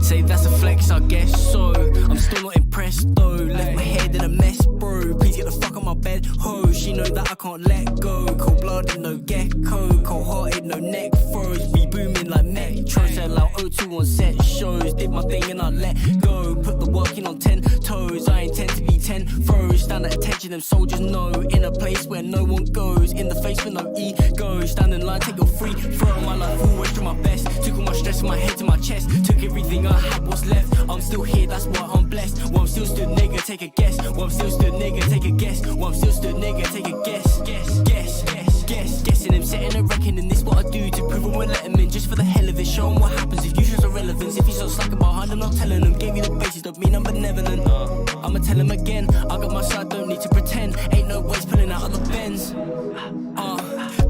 Say that's a flex, I guess so. I'm still not impressed though. Left my head in a mess, bro. Please get the fuck on my bed, ho. She know that I can't let go. Cold-blooded, no gecko. Cold-hearted, no neck froze. Be booming like Metro. Sell out O2 on set shows. Did my thing and I let go. Put the work in on 10 toes. I intend to be 10 throws. Stand at attention, them soldiers know. In a place where no one goes. In the face with no ego. Stand in line, take your free throw. My life always try my best. Took all my stress from my head to my chest. Took everything I had, what's left. I'm still here, that's why I'm blessed. Well, I'm still stood, nigga, take a guess. Well, I'm still stood, nigga, take a guess. Well, I'm still stood, nigga, take a guess. Guessing him, setting a reckoning. This what I do to prove I won't let him in. Just for the hell of it, show him what happens if you show some relevance. If he's so slacking behind, I'm not telling him. Gave you the basis, don't mean I'm benevolent. I'ma tell him again, I got my side, don't need to pretend. Ain't no ways pulling out of the bends.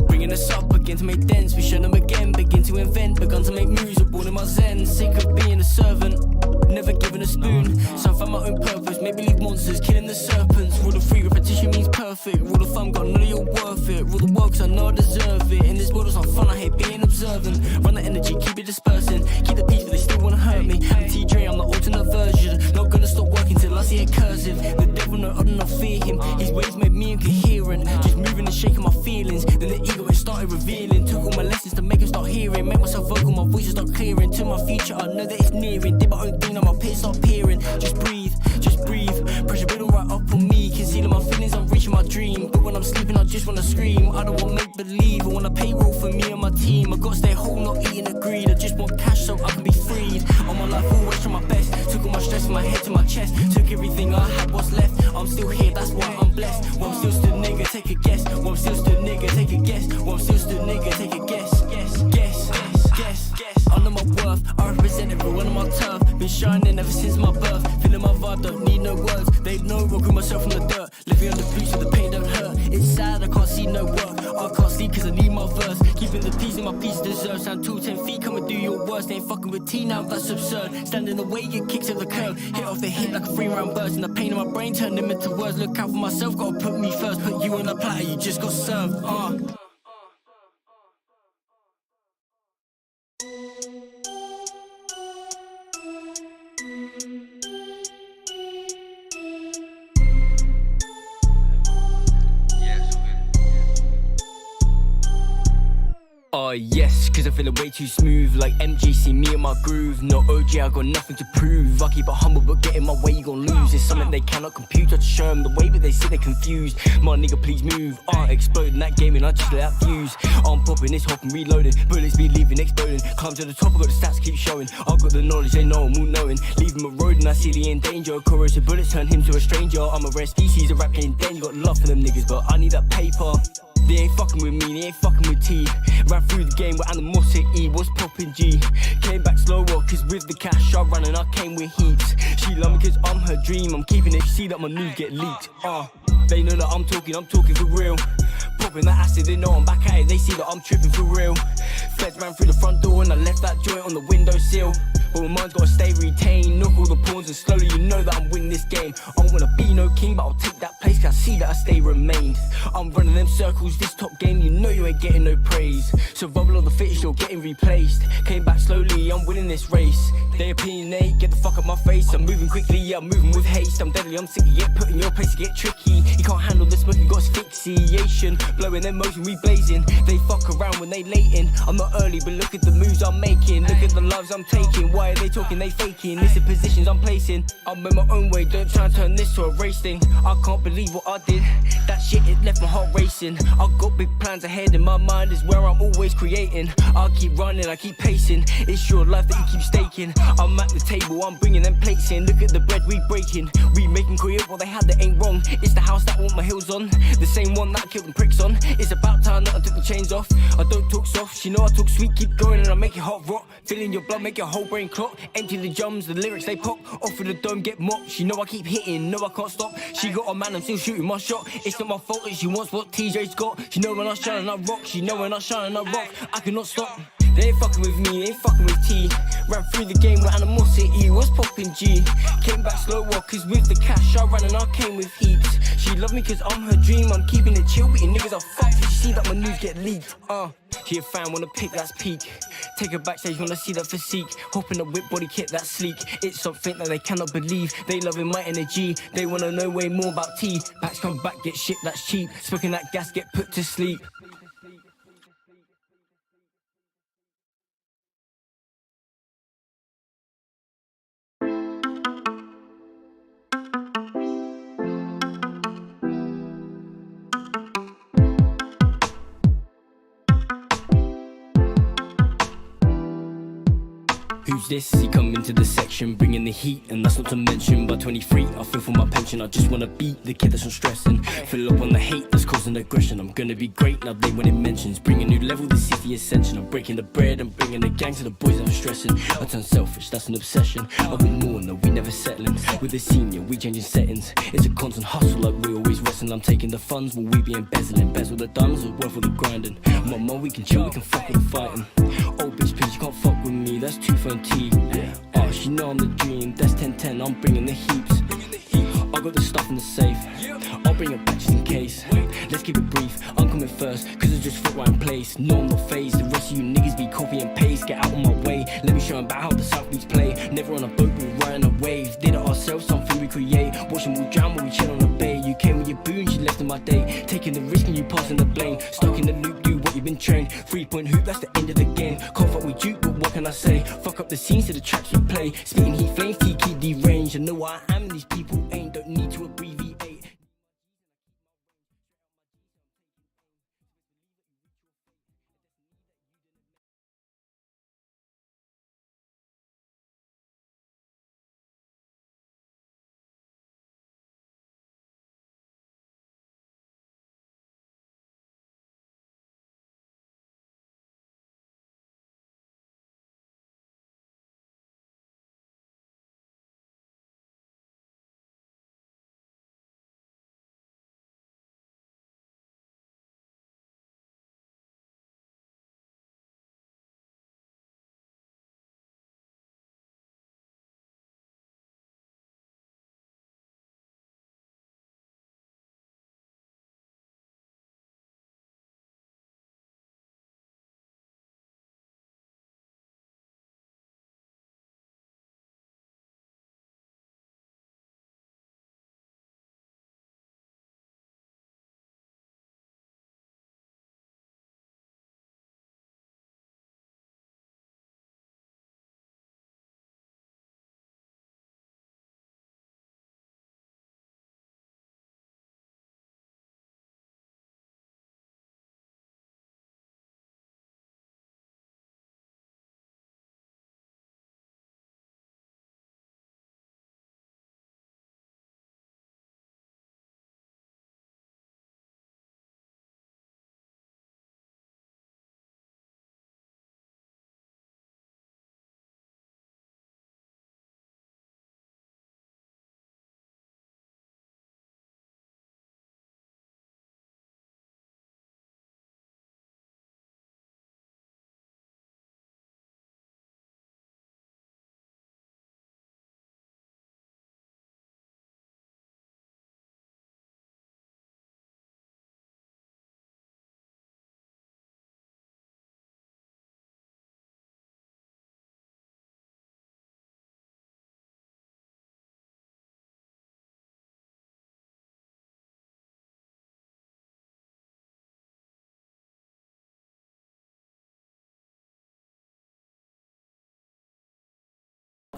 Bringing us up again to make dents. We show them again, begin to invent. Begun to make moves, we're born in my zen. Sick of being a servant, never given a spoon. So I found my own purpose, maybe leave monsters, killing the serpents. Rule of 3, repetition means perfect. Rule of thumb, got none of you're worth it. Rule the world, cause I know I deserve it. In this world it's not fun, I hate being observant. Run the energy, keep it dispersing. Keep the peace, but they still wanna hurt me. I'm T-Dre, I'm the alternate version. Not gonna stop working till I see it cursive. The devil, no, I do not fear him. His ways made me incoherent. Just moving and shaking my feelings. Then the ego, it started revealing. Took all my lessons to make him start hearing. Make myself vocal, my voice start clearing. To my future, I know that it's nearing. Did my own thing, now my peers start peering. Just breathe, just breathe. Pressure build all right up on me. Concealing my feelings, I'm reaching my dream. But when I'm sleeping, I just wanna scream. I don't want make believe. I want a payroll for me and my team. I gotta stay whole, not eating a greed. I just want cash so I can be freed. All my life, always try my best. Took all my stress from my head to my chest. Took everything I had, what's left. I'm still here, that's why I'm blessed. Well, I'm still stood, nigga, take a guess. Well, I'm still stood, nigga, take a guess. Well, I'm still stood, nigga, take a guess. Guess. I know my worth, I represent everyone on my turf. Been shining ever since my birth. Feeling my vibe, don't need no words. They know I grew myself from the dirt. Living on the beach so the pain don't hurt. It's sad, I can't see no work. I can't sleep cause I need my verse. Keeping the peace in my peace deserves. Stand 2 10 feet, come and do your worst. Ain't fucking with T now, that's absurd. Stand in the way, get kicks at the curb. Hit off the hip like a 3-round burst. And the pain in my brain turned them into words. Look out for myself, gotta put me first. Put you on the platter, you just got served. Yes, cause I'm feeling way too smooth. Like MG, see me in my groove. No OG, I got nothing to prove. I keep it humble, but get in my way, you gon' lose. It's something they cannot compute. I just show them the way, but they say they're confused. My nigga, please move. Exploding that game and I just let out fuse. I'm popping this hop and reloading. Bullets be leaving, exploding. Climb to the top, I got the stats, keep showing. I got the knowledge, they know I'm all knowing. Leave him a road and I see he in danger. Corrosive bullets turn him to a stranger. I'm a rare species, a rap game den. You got love for them niggas, but I need that paper. They ain't fucking with me, they ain't fucking with T. Ran through the game with animosity, was popping G. Came back slower, cause with the cash I ran and I came with heaps. She love me cause I'm her dream, I'm keeping it, see that my news get leaked. They know that I'm talking for real. Popping that acid, they know I'm back at it, they see that I'm tripping for real. Feds ran through the front door and I left that joint on the windowsill. But my mind's gotta stay retained. Knock all the pawns and slowly you know that I'm winning this game. I don't wanna be no king, but I'll take that place cause I see that I stay remained. I'm running them circles, this top game, you know you ain't getting no praise. Survival of the fittest, you're getting replaced. Came back slowly, I'm winning this race. They opinionate, get the fuck out my face. I'm moving quickly, yeah, I'm moving with haste. I'm deadly, I'm sick of get put in your place to get tricky. You can't handle the smoke, you got asphyxiation. Blowing their motion, we blazing. They fuck around when they latin'. I'm not early, but look at the moves I'm making. Look at the lives I'm taking. Why are they talking, they faking? Listen positions I'm placing. I'm in my own way, don't try and turn this to a race thing. I can't believe what I did. That shit, it left my heart racing. I got big plans ahead in my mind is where I'm always creating. I keep running, I keep pacing. It's your life that you keep staking. I'm at the table, I'm bringing them plates in. Look at the bread we breaking. We making career, what they had that ain't wrong. It's the house that I want my heels on. The same one that I killed them pricks on. It's about time that I took the chains off. I don't talk soft, you know I talk sweet. Keep going and I make it hot rot. Feeling your blood, make your whole brain 10 clock, empty the drums, the lyrics they pop. Off with the dome, get mopped. She know I keep hitting, no I can't stop. She got a man, I'm still shooting my shot. It's not my fault that she wants what TJ's got. She know when I shine and I rock. She know when I shine and I rock. I cannot stop. They ain't fucking with me, they ain't fucking with T. Ran through the game with animosity, was popping G. Came back slow walkers with the cash, I ran and I came with heaps. She love me cause I'm her dream, I'm keeping it chill, beating niggas I fuck. She see that my news get leaked, She a fan, wanna pick, that's peak. Take her backstage, wanna see that physique. Hop in the whip, body kit, that's sleek. It's something that they cannot believe. They loving my energy, they wanna know way more about T. Packs come back, get shit, that's cheap. Smoking that gas, get put to sleep. Who's this? He come into the section, bringing the heat, and that's not to mention. By 23, I feel for my pension. I just wanna beat the kid that's not stressing. Fill up on the hate that's causing aggression. I'm gonna be great now. They when it mentions, bring a new level, the city ascension. I'm breaking the bread, I'm bringing the gang to the boys. I'm stressing. I turn selfish, that's an obsession. I want more, no, we never settling. With the senior, we changing settings. It's a constant hustle, like we always wrestling. I'm taking the funds, will we be embezzling? Embezzle the diamonds, or worth all the grinding. Mama, we can chill, we can fuck with the fighting. Oh bitch, please, you can't fuck with me. That's too fun. She know I'm the dream, that's 10-10, I'm bringing the heaps. I got the stuff in the safe, I'll bring it back just in case. Let's keep it brief, I'm coming first, cause I just fit right in place. No, I'm not phased, the rest of you niggas be copy and paste. Get out of my way, let me show them about how the South Beats play. Never on a boat, we riding a wave. Did it ourselves, something we create. Watch them all drown while we chill on the bay. You came with your boons, you left in my day. Taking the risk and you passing the blame. Stuck in the loop, do what you've been trained. 3-point hoop, that's the end of the game. Can't fuck with you, but what can I say? Fuck up the scenes to the tracks we play. Spitting heat flames, T-key deranged. I know what I am and these people ain't. Don't need to abbreviate.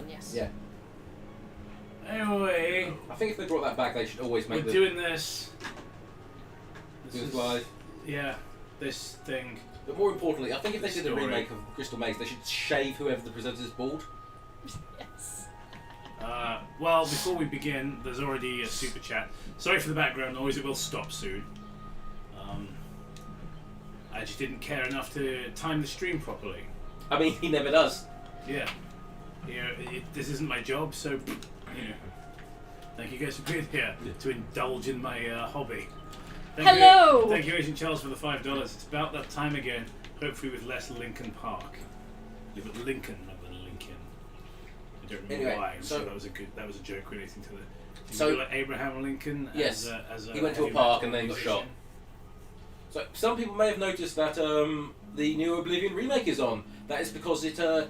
Yes. Yeah. Anyway, I think if they brought that back, they should always make we're doing this. This is live. Yeah, this thing. But more importantly, I think if they did a Story. remake of Crystal Maze, they should shave whoever the presenter's bald. Yes. Well, before we begin, there's already a super chat. Sorry for the background noise, it will stop soon. I just didn't care enough to time the stream properly. I mean, he never does. Yeah. this isn't my job, so thank you guys for being here to indulge in my hobby. Hello! Thank you, Agent Charles, for the $5. It's about that time again, hopefully with less Lincoln Park. Yeah, but Lincoln rather than Lincoln. I don't remember why. I'm sure that was a joke relating to the. So like Abraham Lincoln. Yes. As a he went to a park and then got shot. So some people may have noticed that the new Oblivion remake is on. That is because it, Gemma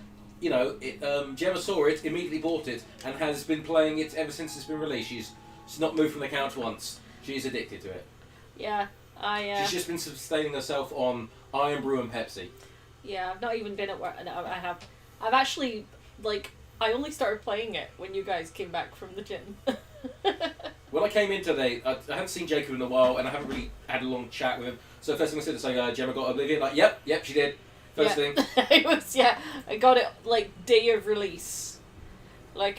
saw it, immediately bought it, and has been playing it ever since it's been released. She's not moved from the couch once. She's addicted to it. Yeah, She's just been sustaining herself on Iron Brew and Pepsi. Yeah, I've not even been at work. I've actually, I only started playing it when you guys came back from the gym. When I came in today, I hadn't seen Jacob in a while, and I haven't really had a long chat with him. So first thing I said to say, Gemma got Oblivion. Like, yep, she did. First thing. It was, I got it, day of release. I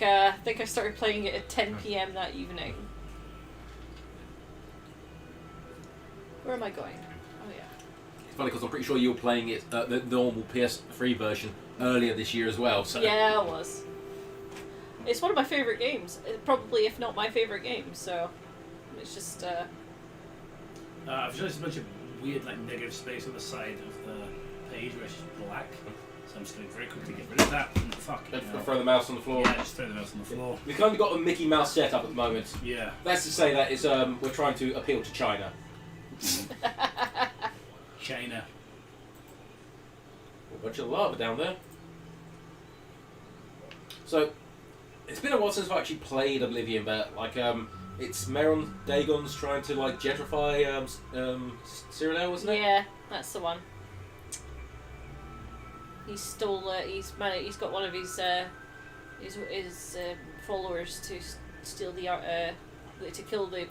think I started playing it at 10 p.m. that evening. Where am I going? Oh, yeah. It's funny because I'm pretty sure you were playing it, the normal PS3 version, earlier this year as well. So. Yeah, I was. It's one of my favourite games. Probably, if not my favourite game, so it's just... I've noticed a bunch of weird, negative space on the side of the page where it's just black. So I'm just going to very quickly get rid of that. Throw the mouse on the floor. Yeah, just throw the mouse on the floor. We've kind of got a Mickey Mouse setup at the moment. Yeah. That's to say that is we're trying to appeal to China. China. A bunch of lava down there. So, it's been a while since I've actually played Oblivion, but it's Meron Dagon's trying to gentrify Cyrodiil, wasn't it? Yeah, that's the one. He stole. He's got one of his followers to steal to kill the.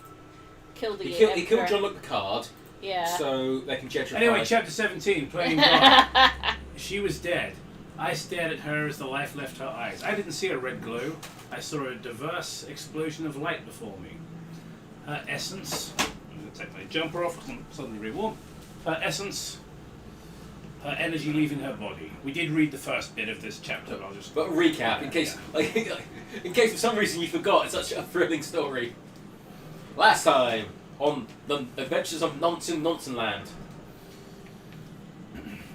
He killed John Luke Picard. Yeah. So they can gentrify. Anyway, chapter 17, playing God. She was dead. I stared at her as the life left her eyes. I didn't see a red glow. I saw a diverse explosion of light before me. Her essence... I'm going to take my jumper off because I'm suddenly very warm. Her essence... Her energy leaving her body. We did read the first bit of this chapter, but I'll just... But recap, in case in case for some reason you forgot, it's such a thrilling story. Last time, on the Adventures of Nonsenland.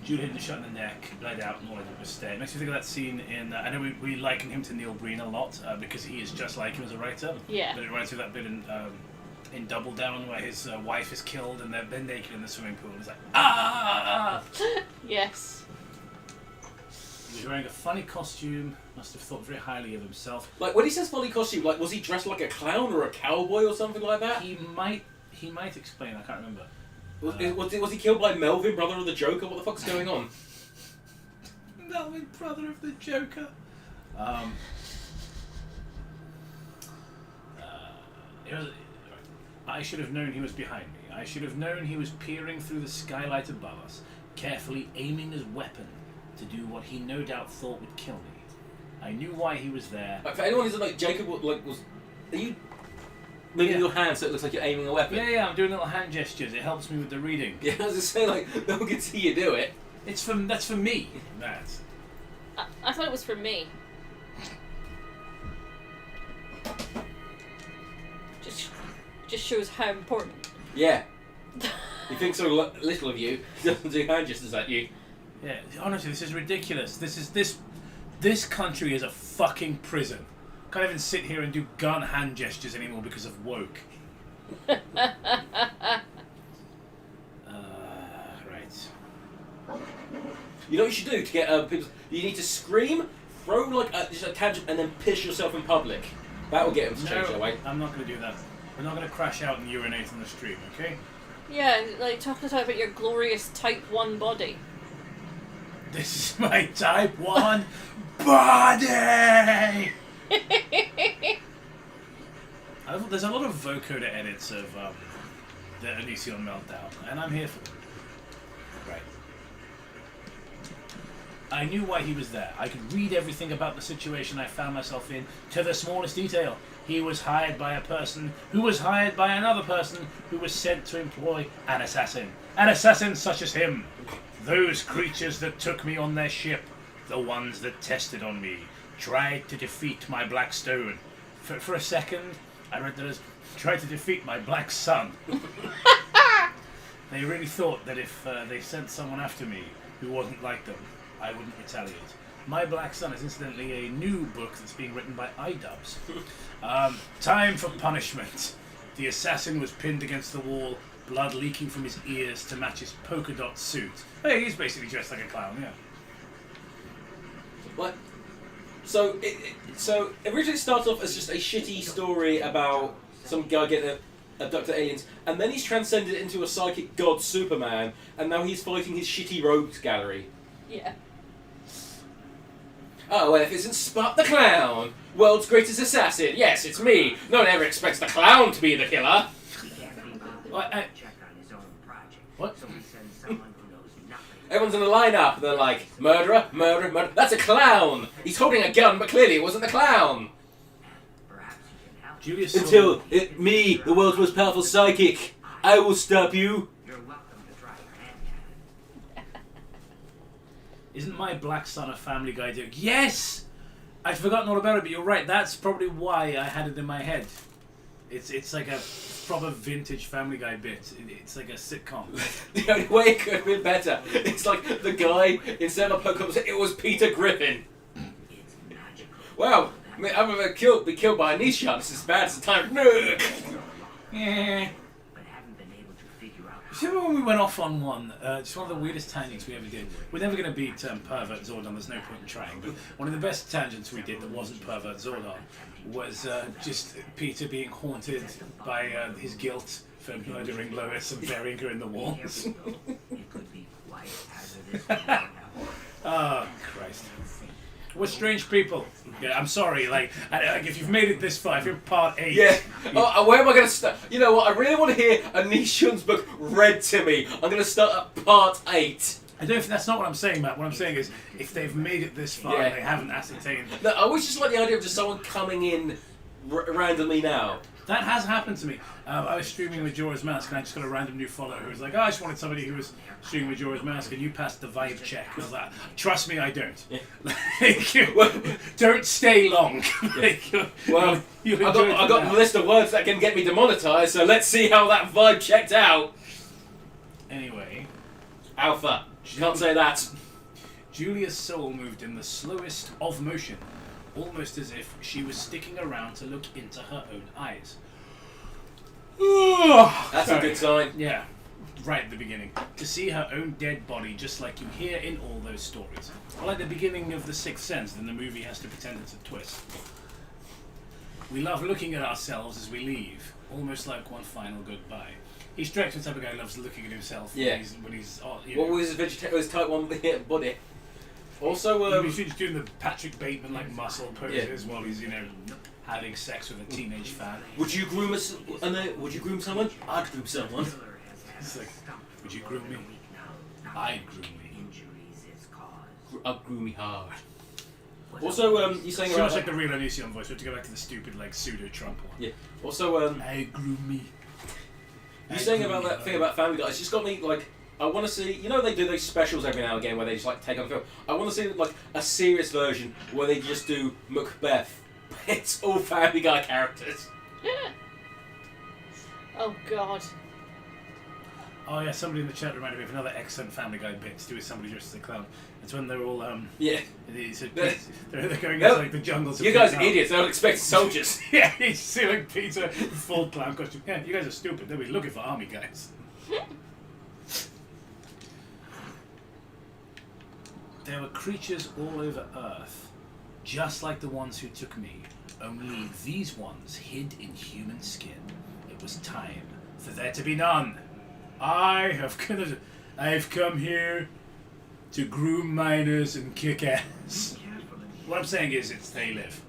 Jude hit the shot in the neck, bled out, and all I did was stare. It makes me think of that scene in... I know we liken him to Neil Breen a lot, because he is just like him as a writer. Yeah. But it reminds me of that bit in Double Down where his wife is killed and they're naked in the swimming pool. He's like, ah! Yes. He was wearing a funny costume, must have thought very highly of himself. When he says funny costume, was he dressed like a clown or a cowboy or something like that? He might explain, I can't remember. Was he killed by Melvin, brother of the Joker? What the fuck's going on? Melvin, brother of the Joker. I should have known he was behind me. I should have known he was peering through the skylight above us, carefully aiming his weapon to do what he no doubt thought would kill me. I knew why he was there. For anyone who's Jacob was... Are you moving your hand so it looks like you're aiming a weapon? Yeah, I'm doing little hand gestures. It helps me with the reading. Yeah, I was just saying, no one can see you do it. That's for me, Matt. I thought it was for me. Just shows how important. Yeah. He thinks so little of you, he doesn't do hand gestures at you. Yeah, honestly, this is ridiculous. This country is a fucking prison. Can't even sit here and do gun hand gestures anymore because of woke. Right. You know what you should do to get people? You need to scream, throw just a tangent, and then piss yourself in public. That will get them to change their way. I'm not going to do that. We're not going to crash out and urinate on the stream, okay? Yeah, talking about your glorious Type 1 body. This is my Type 1 body! There's a lot of vocoder edits of the Onision Meltdown, and I'm here for them. Right. I knew why he was there. I could read everything about the situation I found myself in to the smallest detail. He was hired by a person who was hired by another person who was sent to employ an assassin. An assassin such as him. Those creatures that took me on their ship. The ones that tested on me. Try to defeat my black stone. For a second, I read that as try to defeat my black son. They really thought that if they sent someone after me who wasn't like them, I wouldn't retaliate. My Black Sun is incidentally a new book that's being written by iDubbbz. Time for punishment. The assassin was pinned against the wall, blood leaking from his ears to match his polka dot suit. Hey, he's basically dressed like a clown, yeah. What? So it originally starts off as just a shitty story about some guy getting abducted aliens, and then he's transcended it into a psychic god Superman, and now he's fighting his shitty rogues gallery. Yeah. Oh, well, if it isn't Spot the Clown, world's greatest assassin. Yes, it's me. No one ever expects the clown to be the killer. What? Everyone's in a lineup, and they're like, murderer, murderer, murderer. That's a clown! He's holding a gun, but clearly it wasn't the clown. Julius Until me, the world's most powerful psychic, I will stop you. Isn't my Black Sun a Family Guy joke? Yes! I'd forgotten all about it, but you're right. That's probably why I had it in my head. It's like a proper vintage Family Guy bit. It's like a sitcom. The only way it could have been better, it's like the guy, instead of Pokemon, it was Peter Griffin. Wow, I mean, I'm gonna be killed by a niche shot. This is bad. It's time. Yeah. You remember when we went off on one, just one of the weirdest tangents we ever did? We're never going to beat Pervert Zordon, there's no point in trying, but one of the best tangents we did that wasn't Pervert Zordon was just Peter being haunted by his guilt for murdering Lois and burying her in the walls. Oh, Christ. We're strange people. Yeah, I'm sorry, like, if you've made it this far, if you're part 8... Yeah. Where am I going to start? You know what, I really want to hear a Nishun's book read to me. I'm going to start at part 8. I don't. That's not what I'm saying, Matt. What I'm saying is, if they've made it this far and they haven't ascertained... No, I always just like the idea of just someone coming in randomly now. That has happened to me. I was streaming with Jorah's Mask and I just got a random new follower who was like, oh, I just wanted somebody who was streaming with Jorah's Mask and you passed the vibe check. I was like, trust me, I don't. Yeah. Like, don't stay long. Like, well, I got the list of words that can get me demonetized, so let's see how that vibe checked out. Anyway. Alpha. Can't say that. Julia's soul moved in the slowest of motion, almost as if she was sticking around to look into her own eyes. That's a good sign. Yeah, right at the beginning. To see her own dead body, just like you hear in all those stories. Or like the beginning of The Sixth Sense, then the movie has to pretend it's a twist. We love looking at ourselves as we leave, almost like one final goodbye. He's Drex, the type of guy who loves looking at himself when he's you know. What was his type 1 body? Also, he's just doing the Patrick Bateman like muscle poses while he's having sex with a teenage fan. Would you groom would you groom someone? I'd groom someone. It's like, would you groom me? I'd groom me. I'd groom me hard. Also, you saying so about much like the real Onision voice. We have to go back to the stupid like pseudo Trump one. Yeah. Also, I groom me. You saying about that thing about Family Guy? It's just got me like. I want to see, they do those specials every now and again where they just like take on film. I want to see like a serious version where they just do Macbeth. It's all Family Guy characters. Oh God. Oh yeah, somebody in the chat reminded me of another excellent Family Guy bit to do with somebody dressed as a clown. It's when they're all yeah. They're going into like the jungles. You guys are idiots. I don't expect soldiers. Yeah, you see like Peter full clown costume. Yeah, you guys are stupid. They'll be looking for army guys. There were creatures all over Earth, just like the ones who took me, only these ones hid in human skin. It was time for there to be none. I've come here to groom miners and kick ass. What I'm saying is, they live.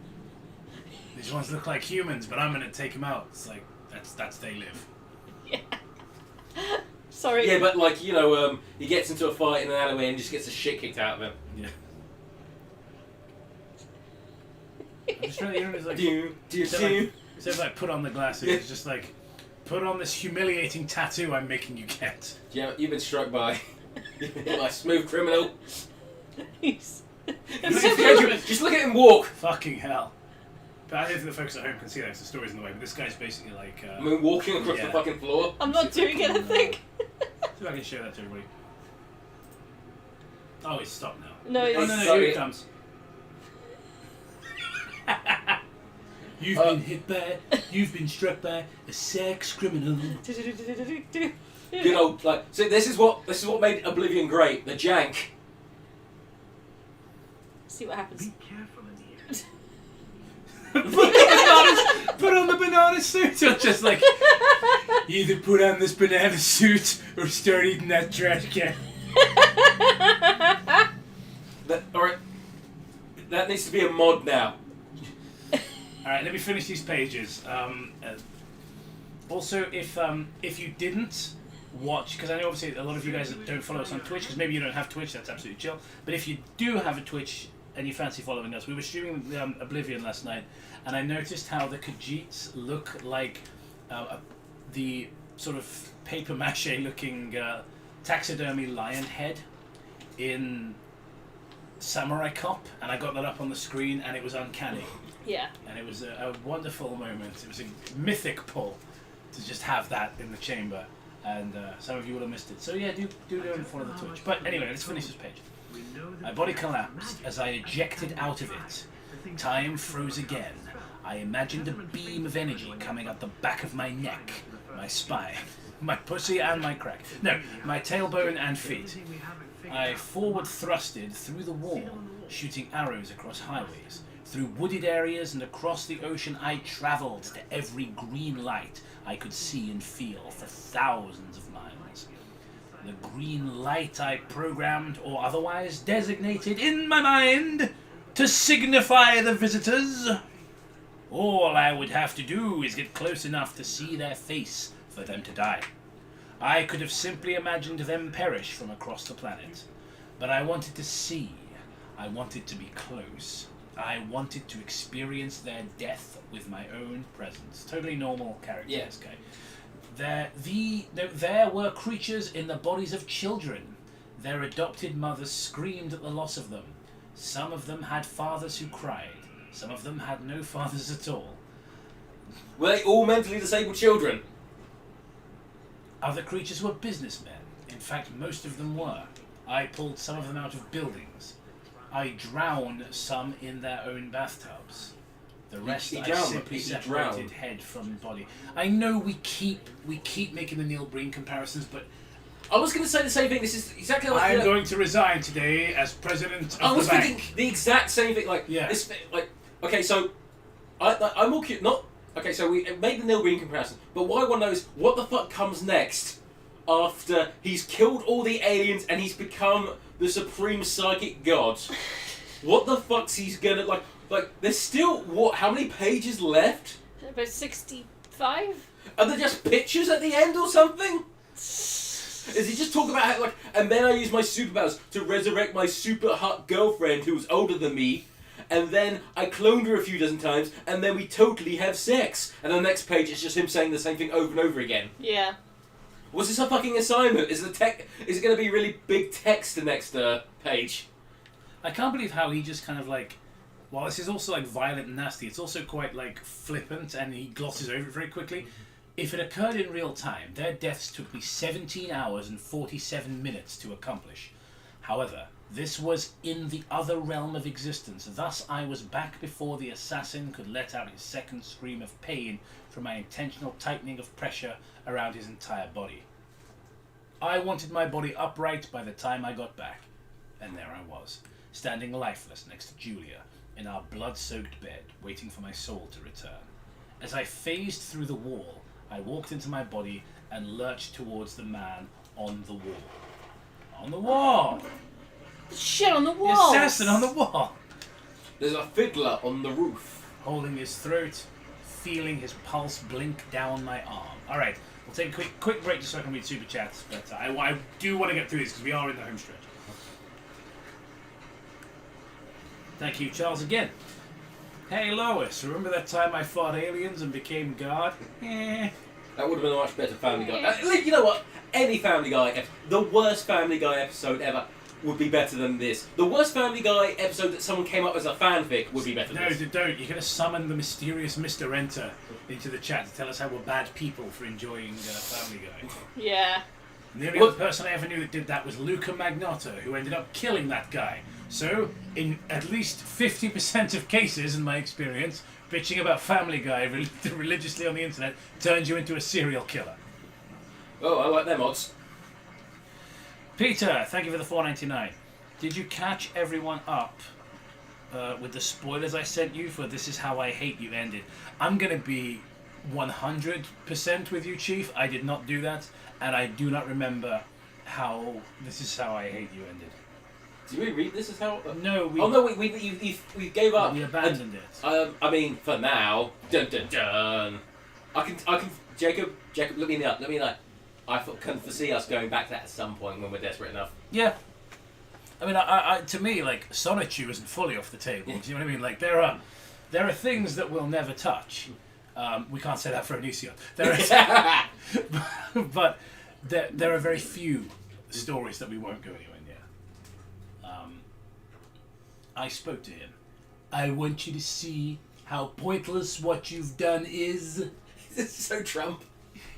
These ones look like humans, but I'm gonna take them out. It's like, that's they live. Yeah. Sorry. Yeah, but like, he gets into a fight in an alleyway and just gets the shit kicked out of him. Yeah. I'm just trying to, it's like, instead of like, put on the glasses, it's just like, put on this humiliating tattoo I'm making you get. Yeah, you've been struck by a smooth criminal. Just look at him walk. Fucking hell. But I don't think the folks at home can see that because the story's in the way. But this guy's basically like. I mean, walking across the fucking floor. I'm not doing it, I think. See if I can show that to everybody. Oh, it's stopped now. No, Oh, it's... no, here it comes. You've been hit by, you've been struck by a sex criminal. Good old, like, see, this is what made Oblivion great. The jank. See what happens. Be careful in here. Put on the banana suit. Or just like, you either put on this banana suit or start eating that trash can. That needs to be a mod now. Alright, let me finish these pages. Also, if you didn't watch, because I know obviously a lot of you guys don't follow us on Twitch, because maybe you don't have Twitch, that's absolutely chill. But if you do have a Twitch and you fancy following us, we were streaming Oblivion last night, and I noticed how the Khajiits look like the sort of paper mache looking taxidermy lion head in Samurai Cop, and I got that up on the screen, and it was uncanny. Yeah. And it was a wonderful moment. It was a mythic pull to just have that in the chamber, and some of you would have missed it. So yeah, do go and follow the Twitch. But anyway, let's finish this page. My body collapsed as I ejected out of it. Time froze again. I imagined a beam of energy coming up the back of my neck, my spine, my pussy and my crack. No, my tailbone and feet. I forward thrusted through the wall, shooting arrows across highways. Through wooded areas and across the ocean, I travelled to every green light I could see and feel for thousands of miles. The green light I programmed or otherwise designated in my mind to signify the visitors. All I would have to do is get close enough to see their face for them to die. I could have simply imagined them perish from across the planet. But I wanted to see. I wanted to be close. I wanted to experience their death with my own presence. Totally normal character, this guy. There were creatures in the bodies of children. Their adopted mothers screamed at the loss of them. Some of them had fathers who cried. Some of them had no fathers at all. Were they all mentally disabled children? Other creatures were businessmen. In fact, most of them were. I pulled some of them out of buildings. I drowned some in their own bathtubs. The rest I simply separated head from body. I know we keep making the Neil Breen comparisons, but I was going to say the same thing. This is exactly like I'm going to resign today as president of I was the bank. thinking the exact same thing. Like, this, like, okay, so I'm all cute. Not okay. So we made the Neil Breen comparison, but what I want to know is what the fuck comes next after he's killed all the aliens and he's become the supreme psychic god. What the fuck's he's gonna like? Like, there's still what? How many pages left? About 65. Are there just pictures at the end or something? Is he just talking about how, like, and then I use my superpowers to resurrect my super hot girlfriend who was older than me, and then I cloned her a few dozen times, and then we totally have sex. And the next page is just him saying the same thing over and over again. Yeah. Was this a fucking assignment? Is it going to be really big text the next page? I can't believe how he just kind of like, while this is also like violent and nasty, it's also quite like flippant, and he glosses over it very quickly. If it occurred in real time, their deaths took me 17 hours and 47 minutes to accomplish. However, this was in the other realm of existence. Thus, I was back before the assassin could let out his second scream of pain from my intentional tightening of pressure around his entire body. I wanted my body upright by the time I got back. And there I was, standing lifeless next to Julia, in our blood-soaked bed, waiting for my soul to return. As I phased through the wall, I walked into my body and lurched towards the man on the wall. On the wall! Shit on the wall! The assassin on the wall! There's a fiddler on the roof. Holding his throat, feeling his pulse blink down my arm. Alright, we'll take a quick break just so I can read super chats, but I do want to get through this because we are in the home stretch. Thank you, Charles, again. Hey, Lois, remember that time I fought aliens and became God? That would have been a much better Family Guy. You know what? Any Family Guy, the worst Family Guy episode ever. would be better than this. The worst Family Guy episode that someone came up as a fanfic would be better than this. No, don't. You're going to summon the mysterious Mr. Enter into the chat to tell us how we're bad people for enjoying Family Guy. Yeah. And the only other person I ever knew that did that was Luca Magnotta, who ended up killing that guy. So, in at least 50% of cases, in my experience, bitching about Family Guy religiously on the internet turns you into a serial killer. Oh, I like them odds. Peter, thank you for the $4.99. Did you catch everyone up with the spoilers I sent you for This Is How I Hate You ended? I'm going to be 100% with you, Chief. I did not do that, and I do not remember how This Is How I Hate You ended. Did we read This Is How... No, we... Oh, no, we gave up. We abandoned it. I mean, for now... Dun, dun, dun. I can... Jacob, look me up. I can foresee us going back to that at some point when we're desperate enough. Yeah. I mean, I to me, like, Sonichu isn't fully off the table. Do you know what I mean? Like, there are things that we'll never touch. We can't say that for Onision. But there are very few stories that we won't go anywhere near. I spoke to him. I want you to see how pointless what you've done is. This is so Trump.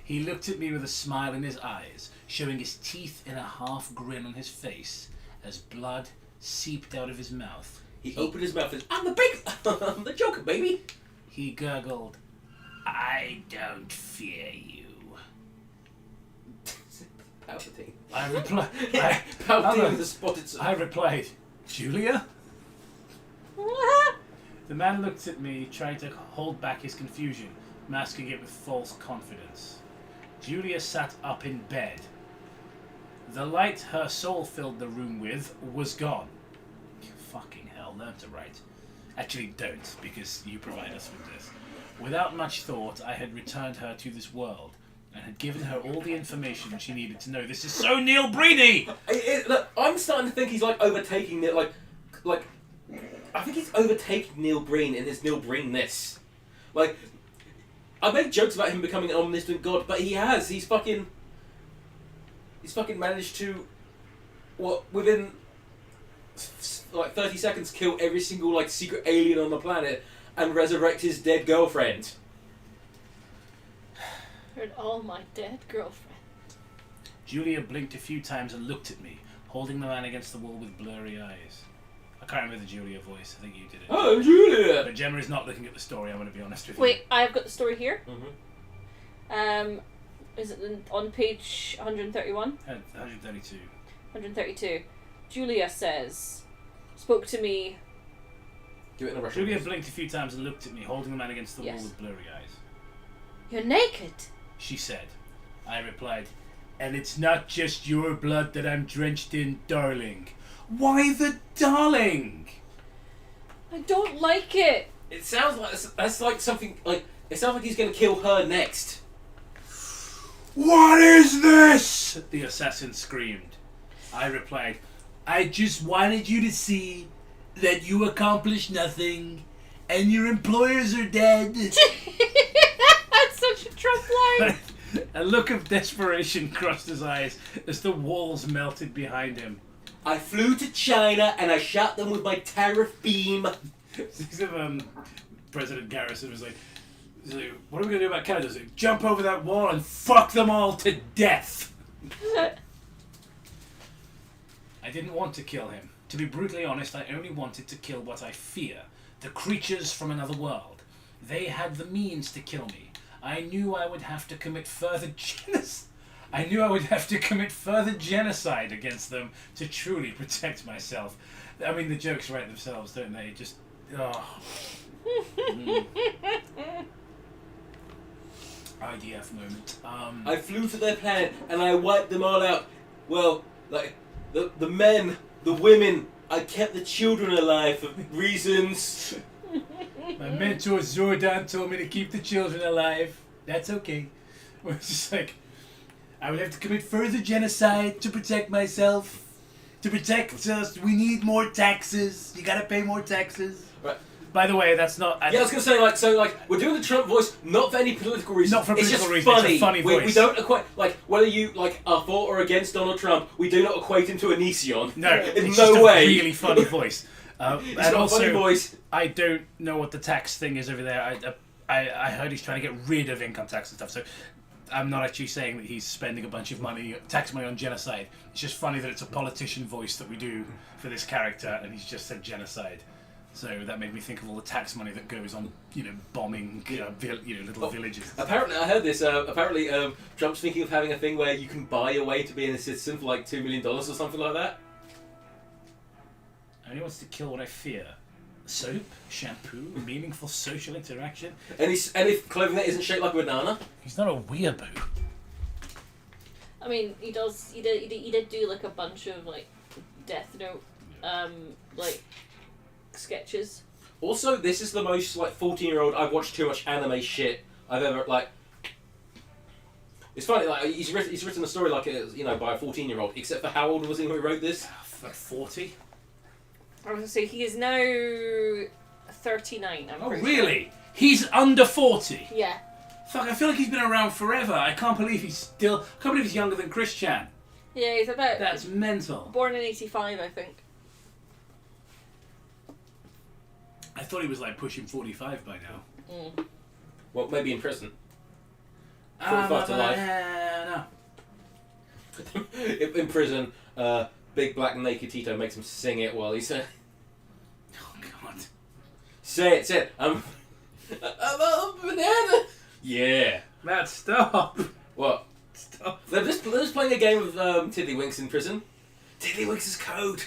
He looked at me with a smile in his eyes, showing his teeth in a half grin on his face, as blood seeped out of his mouth. He opened his mouth and I'm the Joker, baby. He gurgled, I don't fear you. Palpatine. I replied, Palpatine with the spotted sword. I replied, Julia? The man looked at me, trying to hold back his confusion, masking it with false confidence. Julia sat up in bed. The light her soul filled the room with was gone. Fucking hell, learn to write. Actually, don't, because you provide us with this. Without much thought, I had returned her to this world, and had given her all the information she needed to know. This is so Neil Breedy! Look, I'm starting to think he's like overtaking it, like, I think he's overtaking Neil Breen in his Neil Breen-ness. Like, I make jokes about him becoming an omniscient god, but he has. He's fucking managed to, within like 30 seconds, kill every single like secret alien on the planet and resurrect his dead girlfriend. Heard all my dead girlfriend. Julia blinked a few times and looked at me, holding the man against the wall with blurry eyes. I can't remember the Julia voice. I think you did it. Oh, Julia! But Gemma is not looking at the story, I'm going to be honest with you. Wait, I've got the story here. Mm-hmm. Is it on page 131? 132. 132. Julia says, spoke to me. Do it in a Russian. Julia blinked a few times and looked at me, holding the man against the wall Yes. with blurry eyes. You're naked. She said. I replied, and it's not just your blood that I'm drenched in, darling. Why the darling? I don't like it. It sounds like that's like something like it sounds like he's going to kill her next. What is this? The assassin screamed. I replied, I just wanted you to see that you accomplished nothing and your employers are dead. That's such a Trump line. A look of desperation crossed his eyes as the walls melted behind him. I flew to China and I shot them with my tariff beam. President Garrison was like, what are we going to do about Canada? He's like, jump over that wall and fuck them all to death. I didn't want to kill him. To be brutally honest, I only wanted to kill what I fear. The creatures from another world. They had the means to kill me. I knew I would have to commit further genocide against them to truly protect myself. I mean, the jokes write themselves, don't they? Just, IDF moment. I flew to their planet and I wiped them all out. Well, like the men, the women. I kept the children alive for reasons. My mentor Zordon told me to keep the children alive. That's okay. It's just like, I would have to commit further genocide to protect myself. To protect us, we need more taxes. You gotta pay more taxes. Right. By the way, that's not. Yeah, I was gonna say we're doing the Trump voice not for any political reason. Not for it's political just reason. Funny. It's a funny voice. We don't equate whether you are for or against Donald Trump. We do not equate him to Onision. No, in it's no just way. a really funny voice. It's and not also, a funny voice. I don't know what the tax thing is over there. I heard he's trying to get rid of income tax and stuff. So I'm not actually saying that he's spending a bunch of tax money on genocide. It's just funny that it's a politician voice that we do for this character, and he's just said genocide. So that made me think of all the tax money that goes on, bombing, little villages. Apparently, I heard this. Apparently, Trump's thinking of having a thing where you can buy your way to being a citizen for like $2 million or something like that. And he wants to kill what I fear. Soap, shampoo, meaningful social interaction. And if clothing that isn't shaped like a banana. He's not a weeaboo. I mean, he did do like a bunch of like Death Note, like sketches. Also, this is the most like 14-year-old I've watched too much anime shit I've ever like. It's funny, like he's written a story like by a 14-year-old. Except for how old was he when he wrote this? Like 40. I was gonna say he is now 39. I'm pretty Really? Sure. He's under 40. Yeah. Fuck! I feel like he's been around forever. I can't believe he's younger than Chris Chan. Yeah, he's about. That's mental. Born in '85, I think. I thought he was like pushing 45 by now. Mm. Well, maybe in prison. 45 to life. No. In prison, big black naked Tito makes him sing it while he's. Oh God. Say it. I'm a banana. Yeah. Matt, stop. What? Stop. They're just playing a game of Tiddlywinks in prison. Tiddlywinks is code.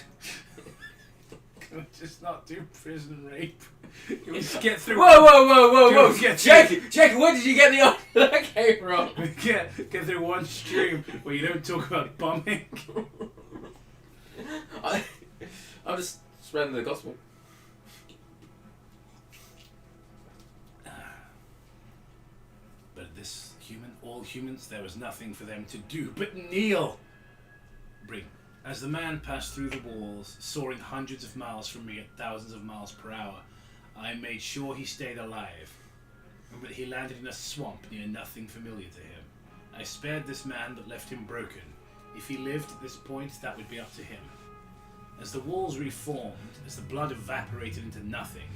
Can we just not do prison rape? Can we just get through? Whoa! Get Jackie, where did you get the idea that came from? Get through one stream where you don't talk about bombing. I'm just spreading the gospel. But all humans, there was nothing for them to do but kneel. Bring. As the man passed through the walls, soaring hundreds of miles from me at thousands of miles per hour, I made sure he stayed alive. But he landed in a swamp near nothing familiar to him. I spared this man but left him broken. If he lived at this point, that would be up to him. As the walls reformed, as the blood evaporated into nothing,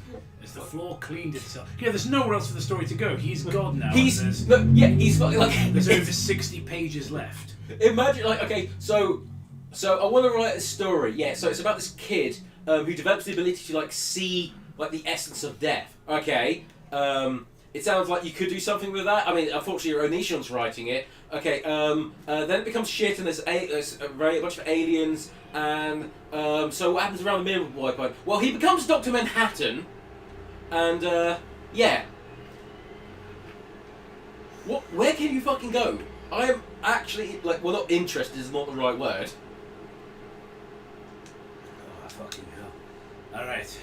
as the floor cleaned itself. Yeah, there's nowhere else for the story to go. He's God now. He's fucking like. There's over 60 pages left. Imagine so I want to write a story. Yeah, so it's about this kid who develops the ability to like see like the essence of death. Okay. It sounds like you could do something with that. I mean, unfortunately, Onision's writing it. Okay, then it becomes shit, and there's a bunch of aliens, and so what happens around the midway point? Well, he becomes Dr. Manhattan, and yeah. Where can you fucking go? I am actually not interested is not the right word. Oh, fucking hell. Alright.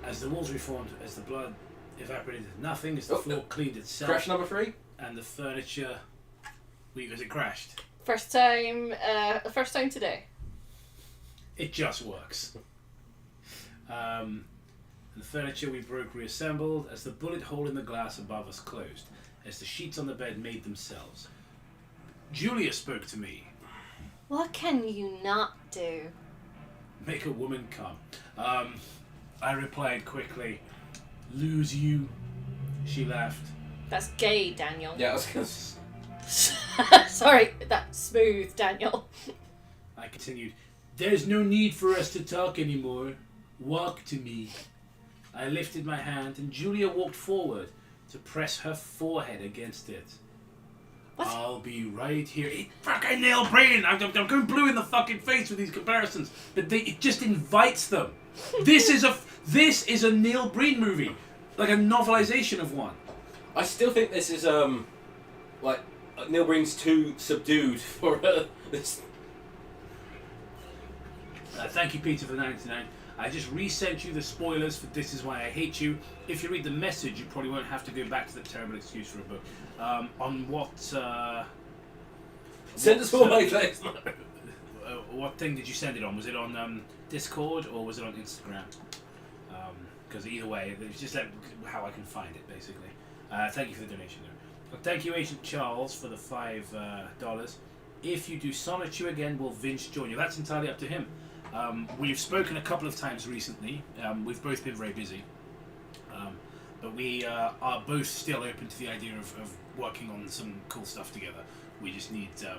As the walls reformed, as the blood evaporated into nothing, as the floor cleaned itself. Crash number 3? And the furniture... Because it crashed. First time today. It just works. The furniture we broke reassembled, as the bullet hole in the glass above us closed, as the sheets on the bed made themselves. Julia spoke to me. What can you not do? Make a woman come. I replied quickly, lose you. She laughed. That's gay, Daniel. Yeah, I was gonna... Sorry, that's smooth, Daniel. I continued, there's no need for us to talk anymore. Walk to me. I lifted my hand and Julia walked forward to press her forehead against it. What? I'll be right here. Fucking nail brain! I'm going blue in the fucking face with these comparisons, but it just invites them. This is a Neil Breen movie, like a novelization of one. I still think this is Neil Breen's too subdued for this. Thank you, Peter, for the 99. I just resent you the spoilers for This Is Why I Hate You. If you read the message, you probably won't have to go back to the terrible excuse for a book. On what... Send us all my place. What thing did you send it on? Was it on Discord or was it on Instagram? because either way, it's just how I can find it, basically. Thank you for the donation, though. Well, thank you, Agent Charles, for the $5. If you do Sonichu again, will Vince join you? That's entirely up to him. We've spoken a couple of times recently. We've both been very busy. But we are both still open to the idea of working on some cool stuff together. We just need to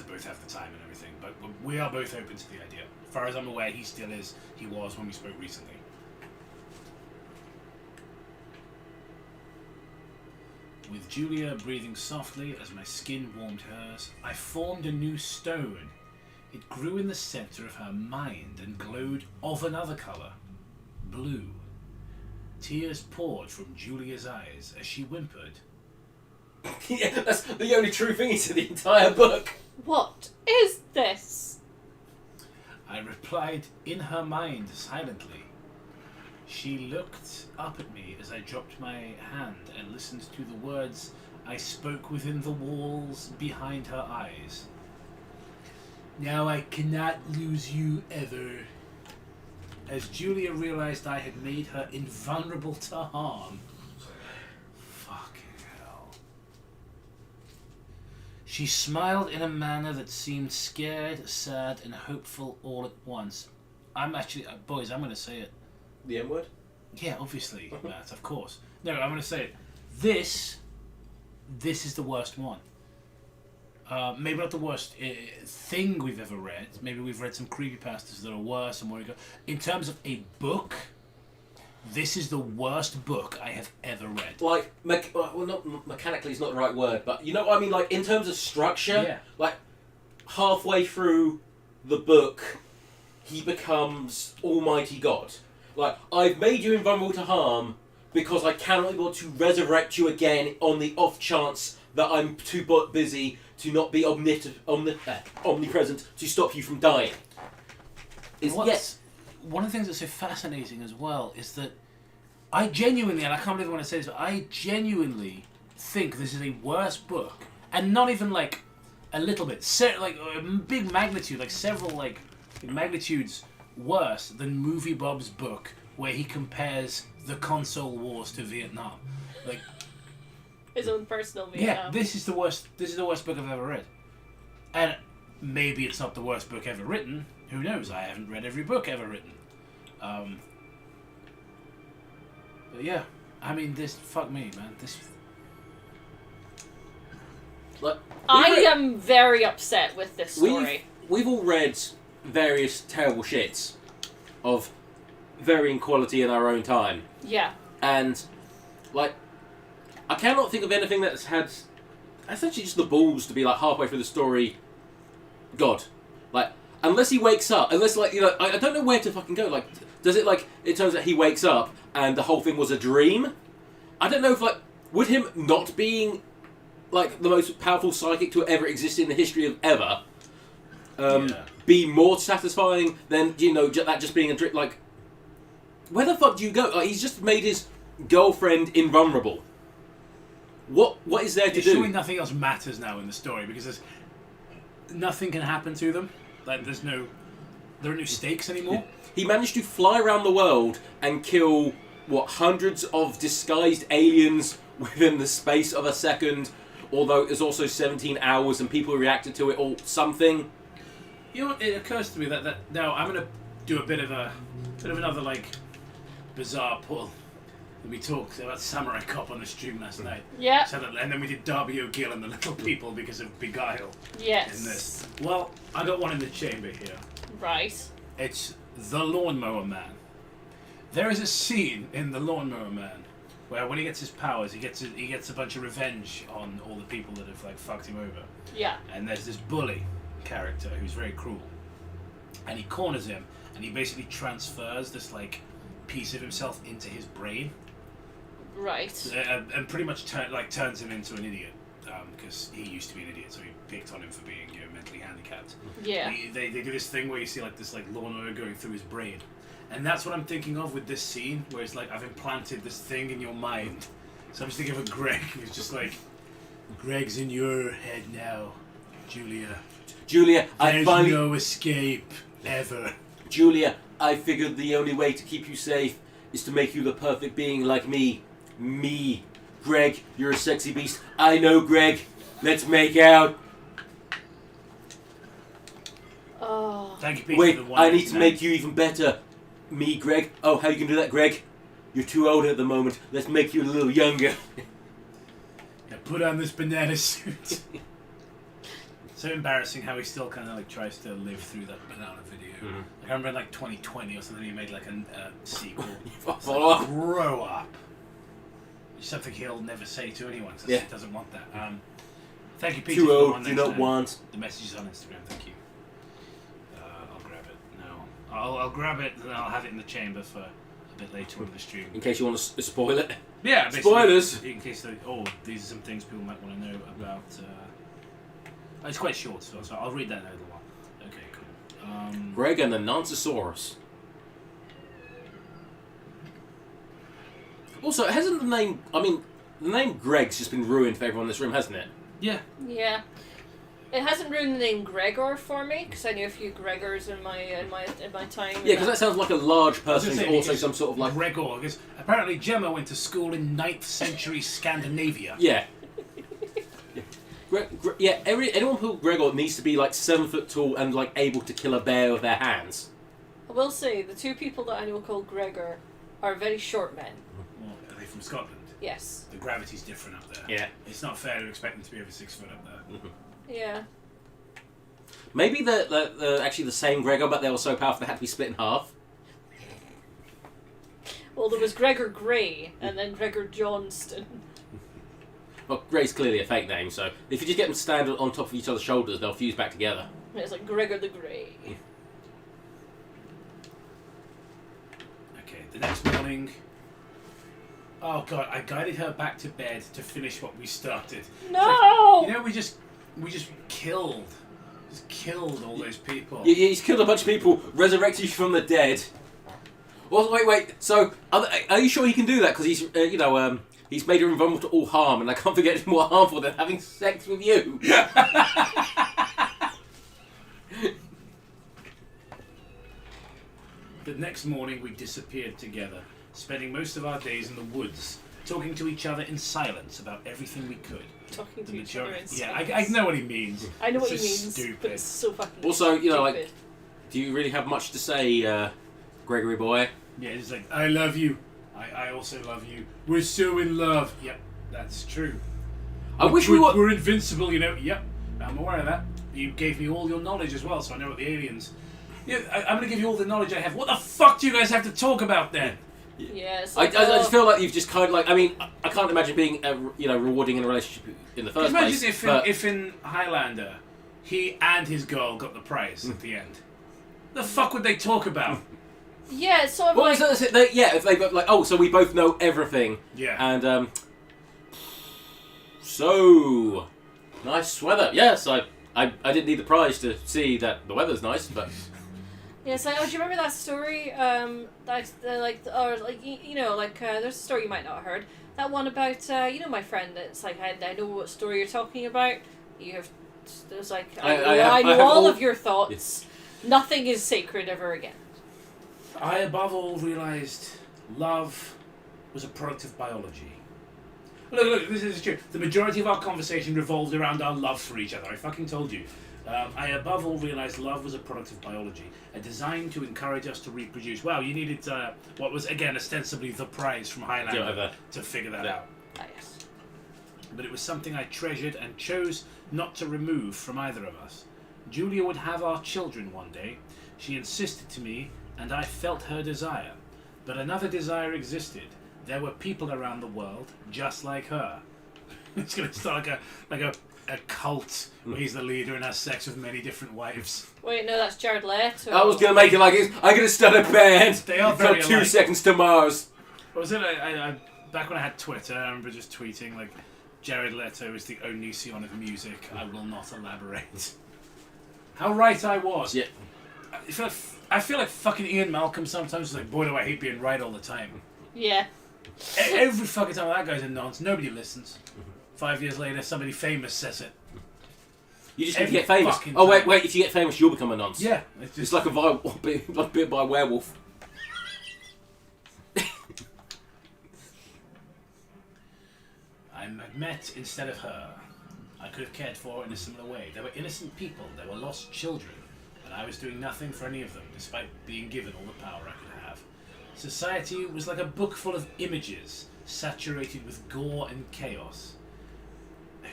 both have the time and everything. But we are both open to the idea. As far as I'm aware, he still is. He was when we spoke recently. With Julia breathing softly as my skin warmed hers, I formed a new stone. It grew in the center of her mind and glowed of another color, blue. Tears poured from Julia's eyes as she whimpered. Yeah, that's the only true thing to the entire book. What is this? I replied in her mind silently. She looked up at me as I dropped my hand and listened to the words I spoke within the walls behind her eyes. Now I cannot lose you ever. As Julia realized I had made her invulnerable to harm. Fucking hell. She smiled in a manner that seemed scared, sad, and hopeful all at once. I'm actually... boys, I'm going to say it. The M-word? Yeah, obviously, Matt, of course. No, I'm going to say it. This is the worst one. Maybe not the worst thing we've ever read. Maybe we've read some creepypastas that are worse and more. In terms of a book, this is the worst book I have ever read. Like, not mechanically is not the right word, but you know what I mean? Like, in terms of structure, Yeah. like, halfway through the book, he becomes Almighty God. Like, I've made you invulnerable to harm because I cannot be able to resurrect you again on the off chance that I'm too busy to not be omnipresent to stop you from dying. One of the things that's so fascinating as well is that I genuinely, and I can't believe I want to say this, but I genuinely think this is a worse book, and not even like a little bit, like a big magnitude, like several like magnitudes worse than Movie Bob's book, where he compares the console wars to Vietnam. Like, his own personal Vietnam. yeah, this is the worst book I've ever read. And maybe it's not the worst book ever written. Who knows? I haven't read every book ever written. But yeah, I mean, fuck me, man. Like, I am very upset with this story. We've all read various terrible shits of varying quality in our own time. Yeah. And, like, I cannot think of anything that's had essentially just the balls to be like halfway through the story. God, like, unless he wakes up, unless like, you know, I don't know where to fucking go. Like, does it like it turns out he wakes up and the whole thing was a dream? I don't know if like would him not being like the most powerful psychic to ever exist in the history of ever be more satisfying than that just being a dream? Like, where the fuck do you go? Like, he's just made his girlfriend invulnerable. What is there to do? Surely nothing else matters now in the story because nothing can happen to them. Like there are no stakes anymore. He managed to fly around the world and kill hundreds of disguised aliens within the space of a second. Although it was also 17 hours and people reacted to it all something. You know what? It occurs to me that now I'm gonna do a bit of another like bizarre pull. We talked about Samurai Cop on the stream last night. Yeah. And then we did Darby O'Gill and the Little People because of Beguile. Yes. In this. Well, I got one in the chamber here. Right. It's The Lawnmower Man. There is a scene in The Lawnmower Man where when he gets his powers, he gets a bunch of revenge on all the people that have like fucked him over. Yeah. And there's this bully character who's very cruel. And he corners him and he basically transfers this like piece of himself into his brain. Right. And pretty much turns him into an idiot because he used to be an idiot, so he picked on him for being mentally handicapped. Yeah. They do this thing where you see like this like lawnmower going through his brain, and that's what I'm thinking of with this scene, where it's like I've implanted this thing in your mind. So I'm just thinking of Greg, who's just like, Greg's in your head now, Julia. Julia, There's no escape ever. Julia, I figured the only way to keep you safe is to make you the perfect being like me. Me. Greg, you're a sexy beast. I know, Greg. Let's make out. Oh. Thank you, Peter. Wait, for the one I need to name. make you even better. Me, Greg. Oh, how you can do that, Greg? You're too old at the moment. Let's make you a little younger. Yeah, put on this banana suit. So embarrassing how he still kind of like tries to live through that banana video. Mhm. Like, I remember in like 2020 or something, he made like a sequel. Follow up. Grow up. It's something he'll never say to anyone because Yeah. he doesn't want that. Thank you, Peter. Too for the old, one do next not time. want. The messages on Instagram. Thank you. I'll grab it. No, I'll grab it and I'll have it in the chamber for a bit later on the stream. In case you want to spoil it. Yeah, basically, Spoilers! In case these are some things people might want to know about. It's quite short, so I'll read that in a little while. Okay, cool. Greg and the Nontosaurus. Also, hasn't the name... I mean, the name Greg's just been ruined for everyone in this room, hasn't it? Yeah. Yeah. It hasn't ruined the name Gregor for me, because I knew a few Gregors in my time. Yeah, because that sounds like a large I was person gonna who's say, also some sort of like... Gregor, because apparently Gemma went to school in 9th century Scandinavia. Yeah. Yeah, anyone called Gregor needs to be like 7 foot tall and like able to kill a bear with their hands. I will say, the two people that I know called Gregor are very short men. Well, are they from Scotland? Yes. The gravity's different up there. Yeah. It's not fair to expect them to be over 6 foot up there. Yeah. Maybe they're actually the same Gregor, but they were so powerful they had to be split in half. Well, there was Gregor Grey, and then Gregor Johnston. Well, Grey's clearly a fake name, so if you just get them to stand on top of each other's shoulders, they'll fuse back together. It's like Gregor the Grey. Okay, the next morning... Oh god, I guided her back to bed to finish what we started. No! You know, we just killed all those people. Yeah, he's killed a bunch of people, resurrected you from the dead. Well, wait. So, are you sure he can do that? Because he's, he's made her invulnerable to all harm, and I can't forget it's more harmful than having sex with you. The next morning, we disappeared together, spending most of our days in the woods, talking to each other in silence about everything we could. Talking to The each other in majority, yeah, silence. I know what he means. I know what he It's means, just stupid. but it's so fucking Also, you know, like, stupid. do you really have much to say, Gregory boy? Yeah, it's like, I love you. I also love you. We're so in love. Yep, that's true. I wish we were... We're invincible, you know. Yep, I'm aware of that. You gave me all your knowledge as well, so I know what the aliens... Yeah, I'm going to give you all the knowledge I have. What the fuck do you guys have to talk about then? Yeah, it's I like, just feel like you've just kind of like... I mean, I can't imagine being, rewarding in a relationship in the first place. Imagine if in Highlander, he and his girl got the prize at the end. The fuck would they talk about? yeah, it's sort of Well, like... if they both like, oh, so we both know everything. Yeah. And, so... Nice weather. Yes, I didn't need the prize to see that the weather's nice, but... Yeah, it's like, oh, do you remember that story? There's a story you might not have heard. That one about, my friend. It's like, I know what story you're talking about. You have, there's like, I know all of your thoughts. Nothing is sacred ever again. I above all realised love was a product of biology. Look, this is true. The majority of our conversation revolved around our love for each other. I fucking told you. I above all realised love was a product of biology, a design to encourage us to reproduce. Wow, you needed what was, again, ostensibly the prize from Highlander to figure that out. Ah, yes. But it was something I treasured and chose not to remove from either of us. Julia would have our children one day. She insisted to me, and I felt her desire. But another desire existed. There were people around the world just like her. It's going to start like a cult where he's the leader and has sex with many different wives. Wait, no, that's Jared Leto. I was going to make it like I'm going to start a band. They are very From 2 alike. seconds to Mars. What was it? I back when I had Twitter, I remember just tweeting like, Jared Leto is the Onision of music. I will not elaborate. How right I was. Yeah. I feel like fucking Ian Malcolm sometimes. It's like, boy, do I hate being right all the time. Yeah. Every fucking time that guy's a nonce, nobody listens. 5 years later, somebody famous says it. You just need to Every get famous. fucking Oh, time. wait, if you get famous, you'll become a nonce. Yeah. It's like like bit by a werewolf. met instead of her. I could have cared for in a similar way. They were innocent people. They were lost children. And I was doing nothing for any of them, despite being given all the power I could have. Society was like a book full of images, saturated with gore and chaos.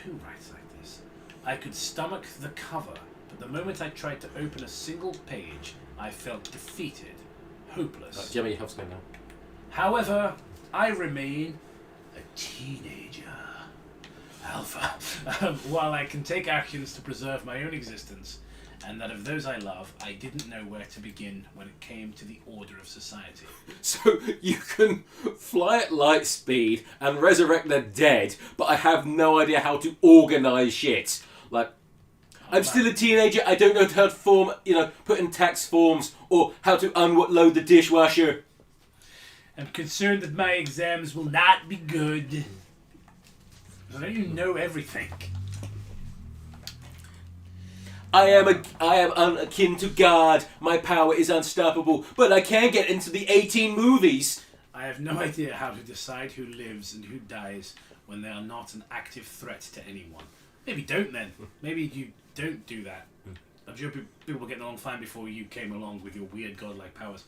Who writes like this? I could stomach the cover, but the moment I tried to open a single page, I felt defeated, hopeless. Jimmy, helps me now. However, I remain a teenager. Alpha. While I can take actions to preserve my own existence and that of those I love, I didn't know where to begin when it came to the order of society. So you can fly at light speed and resurrect the dead, but I have no idea how to organise shit. Like, I'm still a teenager, I don't know how to put in tax forms or how to unload the dishwasher. I'm concerned that my exams will not be good. I don't even know everything. I am akin to God. My power is unstoppable, but I can't get into the 18 movies. I have no idea how to decide who lives and who dies when they are not an active threat to anyone. Maybe don't then. Maybe you don't do that. I'm sure people were getting along fine before you came along with your weird godlike powers.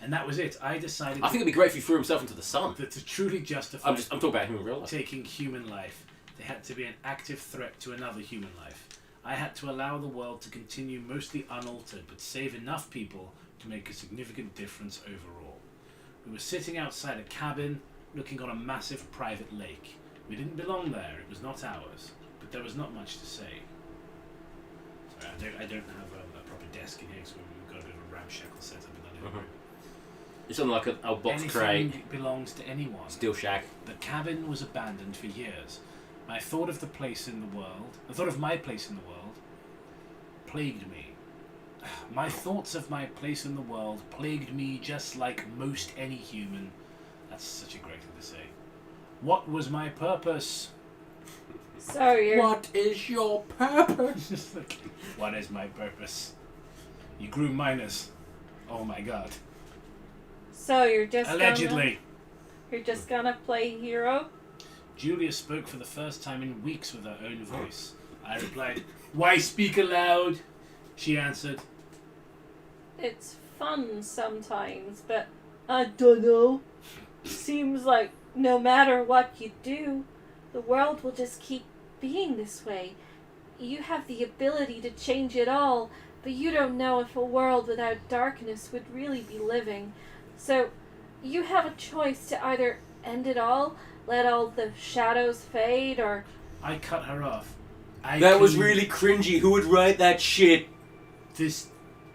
And that was it. I decided... I think it'd be great if he threw himself into the sun. That to truly justify... I'm talking about him in real life. Taking human life, they had to be an active threat to another human life. I had to allow the world to continue mostly unaltered, but save enough people to make a significant difference overall. We were sitting outside a cabin, looking on a massive private lake. We didn't belong there, it was not ours, but there was not much to say. Sorry, I don't have a proper desk in here, so we've got a bit of a ramshackle setup in that area. It's on like a box Anything crate. belongs to anyone. Steel shack. The cabin was abandoned for years. I thought of my place in the world plagued me. My thoughts of my place in the world plagued me just like most any human. That's such a great thing to say. What was my purpose? So you're... What is your purpose? What is my purpose? You grew minors. Oh my god. So you're just Allegedly. You're just gonna play hero? Julia spoke for the first time in weeks with her own voice. I replied, "Why speak aloud?" She answered, It's fun sometimes, but I don't know. Seems like no matter what you do, the world will just keep being this way. You have the ability to change it all, but you don't know if a world without darkness would really be living. So you have a choice to either end it all, let all the shadows fade, or... I cut her off. That was really cringy. Who would write that shit?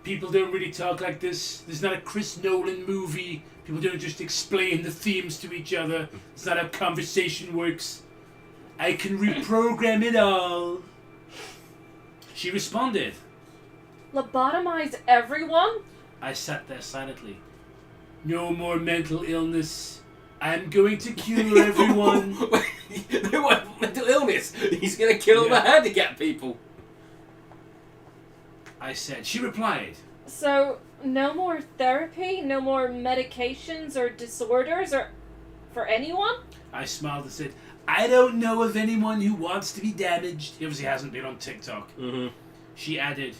People don't really talk like this. This is not a Chris Nolan movie. People don't just explain the themes to each other. It's not how conversation works. I can reprogram it all. She responded. Lobotomize everyone? I sat there silently. No more mental illness. I'm going to cure everyone. They want mental illness. He's going to kill all the handicapped people. I said. She replied. So, no more therapy? No more medications or disorders or for anyone? I smiled and said, I don't know of anyone who wants to be damaged. He obviously hasn't been on TikTok. Mm-hmm. She added,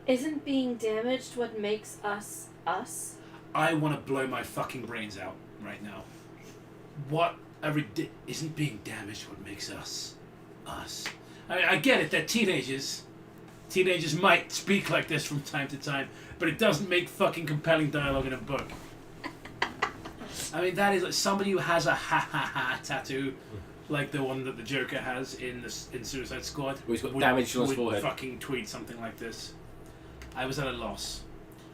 Isn't being damaged what makes us us? I want to blow my fucking brains out right now. What a isn't being damaged what makes us us. I get it, they're teenagers. Teenagers might speak like this from time to time, but it doesn't make fucking compelling dialogue in a book. I mean, that is like somebody who has a ha-ha-ha tattoo, like the one that the Joker has in Suicide Squad. He's got damage on his forehead. Fucking tweet something like this. I was at a loss.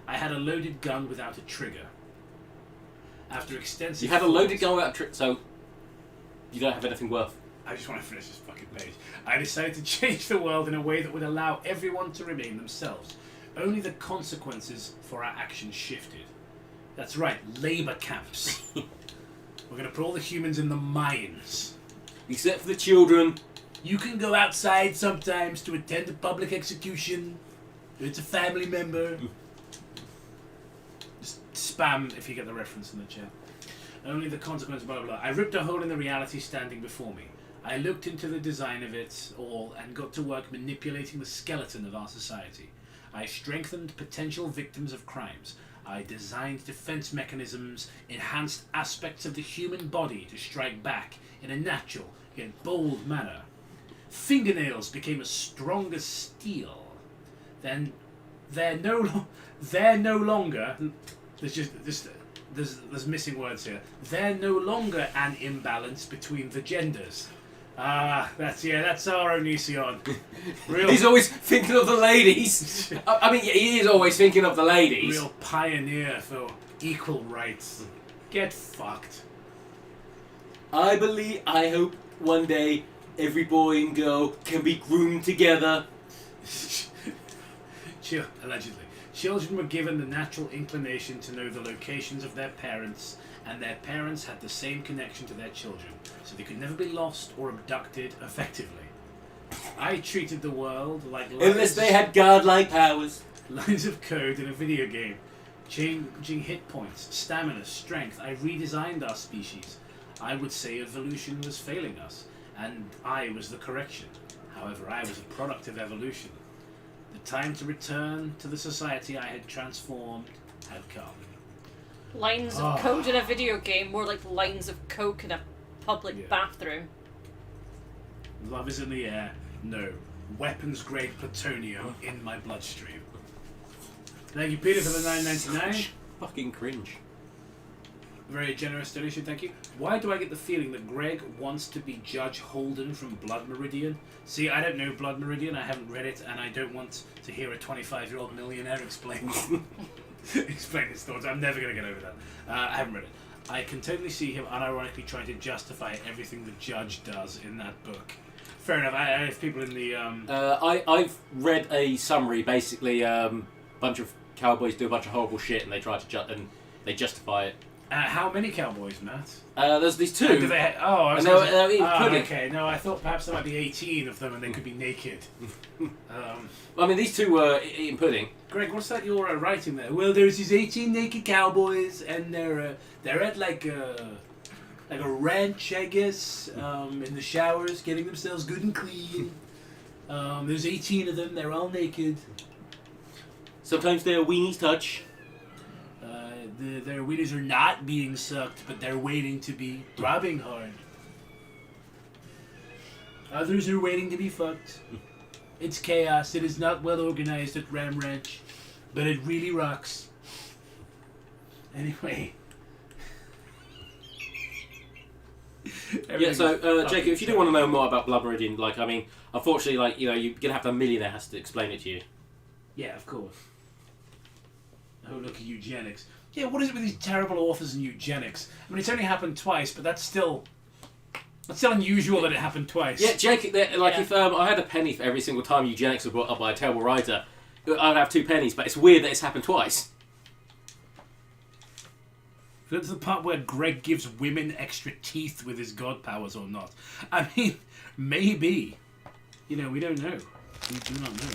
I had a loaded gun without a trigger. After extensive... You had a loaded gun without a trigger, so you don't have anything worth. I just want to finish this fucking page. I decided to change the world in a way that would allow everyone to remain themselves. Only the consequences for our actions shifted. That's right, labour camps. We're going to put all the humans in the mines. Except for the children. You can go outside sometimes to attend a public execution. It's a family member. Just spam if you get the reference in the chat. Only the consequence, blah, blah, blah. I ripped a hole in the reality standing before me. I looked into the design of it all and got to work manipulating the skeleton of our society. I strengthened potential victims of crimes. I designed defense mechanisms, enhanced aspects of the human body to strike back in a natural yet bold manner. Fingernails became as strong as steel. Then they're no longer. There's missing words here. They're no longer an imbalance between the genders. That's our Onision. He's always thinking of the ladies. I mean, he is always thinking of the ladies. Real pioneer for equal rights. Get fucked. I hope one day every boy and girl can be groomed together. Allegedly. Children were given the natural inclination to know the locations of their parents, and their parents had the same connection to their children, so they could never be lost or abducted effectively. I treated the world like unless they had godlike powers. Lines of code in a video game, changing hit points, stamina, strength. I redesigned our species. I would say evolution was failing us, and I was the correction. However, I was a product of evolution. The time to return to the society I had transformed had come. Lines of code in a video game, more like lines of coke in a public bathroom. Love is in the air. No. Weapons-grade plutonium in my bloodstream. Thank you, Peter, for the $9.99. Fucking cringe. Very generous donation, thank you. Why do I get the feeling that Greg wants to be Judge Holden from Blood Meridian? See, I don't know Blood Meridian, I haven't read it, and I don't want to hear a 25-year-old millionaire explain his thoughts. I'm never going to get over that. I haven't read it. I can totally see him unironically trying to justify everything the judge does in that book. Fair enough. I have people in the... I've read a summary. Basically, a bunch of cowboys do a bunch of horrible shit, and they try to they justify it. How many cowboys, Matt? There's these two. Do they I was okay. No, I thought perhaps there might be 18 of them, and they could be naked. I mean, these two were eating pudding. Greg, what's that you're writing there? Well, there's these 18 naked cowboys, and they're at like a ranch, I guess, in the showers, getting themselves good and clean. There's 18 of them. They're all naked. Sometimes their weenies touch. Their wieners are not being sucked, but they're waiting to be throbbing hard. Others are waiting to be fucked. It's chaos. It is not well organized at Ram Ranch, but it really rocks. Anyway. Yeah, so, Jacob, if you do want to know more about Blood Meridian, unfortunately, you're going to have a millionaire has to explain it to you. Yeah, of course. Oh, look at eugenics. Yeah, what is it with these terrible authors and eugenics? I mean, it's only happened twice, but that's still unusual that it happened twice. Yeah, Jacob, if I had a penny for every single time eugenics were brought up by a terrible writer, I'd have 2 pennies, but it's weird that it's happened twice. That's the part where Greg gives women extra teeth with his god powers or not. I mean, maybe. We don't know. We do not know.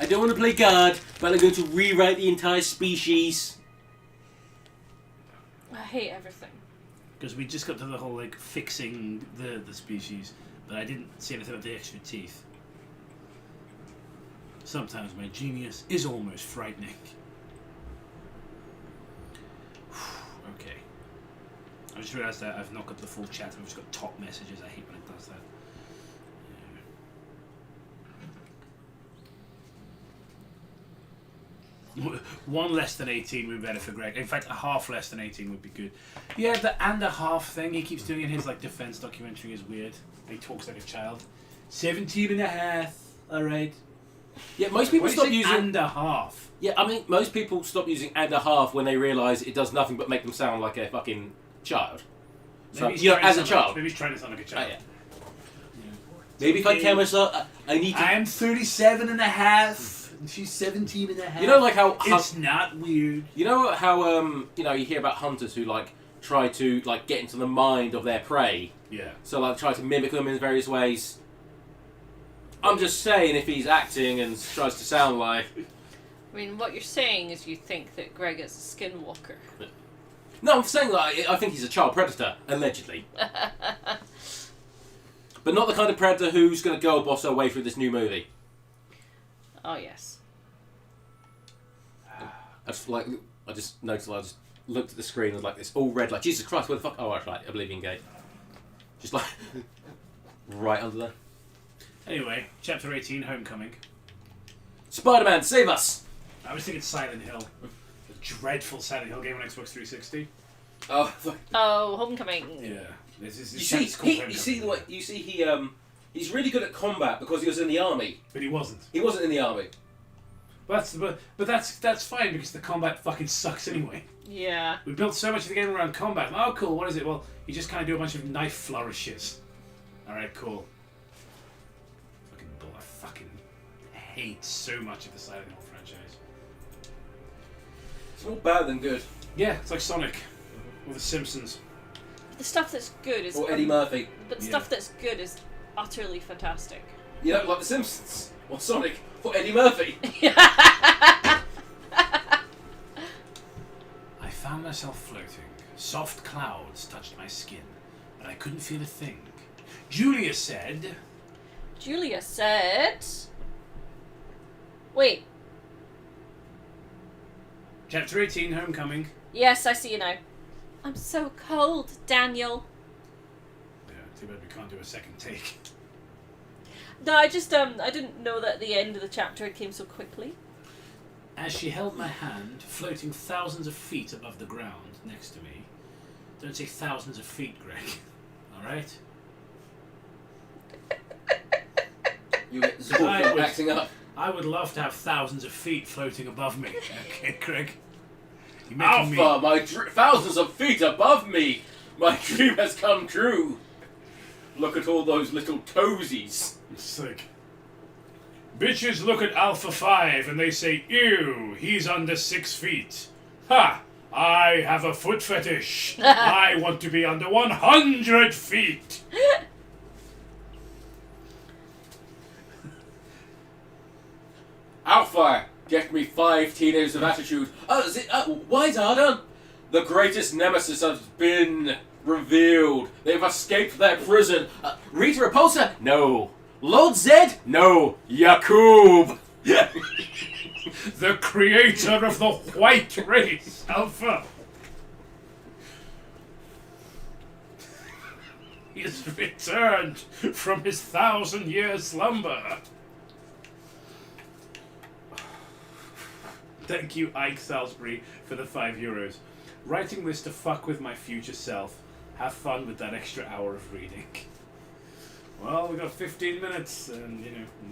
I don't want to play God, but I'm going to rewrite the entire species. I hate everything. Because we just got to the whole, fixing the species, but I didn't see anything about the extra teeth. Sometimes my genius is almost frightening. Okay. I just realised that I've not got the full chat, I've just got top messages. I hate when it does that. One less than 18 would be better for Greg. In fact, a half less than 18 would be good. Yeah, the and a half thing he keeps doing in his defense documentary is weird. He talks like a child. 17 and a half. Alright. Yeah, most people stop using and a half. Yeah, I mean, most people stop using and a half when they realise it does nothing but make them sound like a fucking child. So, as a child. Maybe he's trying to sound like a child. Oh, yeah. Maybe if I came myself, I need to... I'm 37 and a half. And she's 17 and a half. You know, how it's not weird. You know how you hear about hunters who try to get into the mind of their prey. Yeah. So try to mimic them in various ways. I'm just saying, if he's acting and tries to sound like... I mean, what you're saying is you think that Greg is a skinwalker. No, I'm saying I think he's a child predator, allegedly. But not the kind of predator who's going to go boss her way through this new movie. Oh yes. I just noticed. I just looked at the screen and was like, it's all red. Like Jesus Christ, where the fuck? Oh, that's right, Oblivion Gate. Just like right under there. Anyway, Chapter 18, Homecoming. Spider-Man, save us! I was thinking Silent Hill. The dreadful Silent Hill game on Xbox 360. Oh, fuck. Oh, Homecoming. Yeah. This You chapter's called see, he's really good at combat because he was in the army. But he wasn't. He wasn't in the army. But that's fine because the combat fucking sucks anyway. Yeah. We built so much of the game around combat. Oh, cool. What is it? Well, you just kind of do a bunch of knife flourishes. All right, cool. I fucking hate so much of the Silent Hill franchise. It's more bad than good. Yeah, it's like Sonic or The Simpsons. The stuff that's good is. Or Eddie Murphy. But the stuff that's good is utterly fantastic. You don't like The Simpsons or Sonic or Eddie Murphy. I found myself floating. Soft clouds touched my skin, but I couldn't feel a thing. Julia said... Wait. Chapter 18, Homecoming. Yes, I see you now. I'm so cold, Daniel. Yeah, too bad we can't do a second take. No, I just, I didn't know that the end of the chapter came so quickly. As she held my hand, floating thousands of feet above the ground next to me. Don't say thousands of feet, Greg. Alright? You get Zordon acting up. I would love to have thousands of feet floating above me. Okay, Greg? You're making Alpha, thousands of feet above me! My dream has come true! Look at all those little toesies. It's like... Bitches look at Alpha 5 and they say, ew, he's under 6 feet. Ha! I have a foot fetish. I want to be under 100 feet. Alpha, get me 5 teenagers of attitude. Why, Zordon? The greatest nemesis has been revealed. They've escaped their prison. Rita Repulsa? No. Lord Zed? No. Yakub. The creator of the white race, Alpha. He has returned from his 1,000-year slumber. Thank you, Ike Salisbury, for the €5. Writing this to fuck with my future self. Have fun with that extra hour of reading. Well, we got 15 minutes, and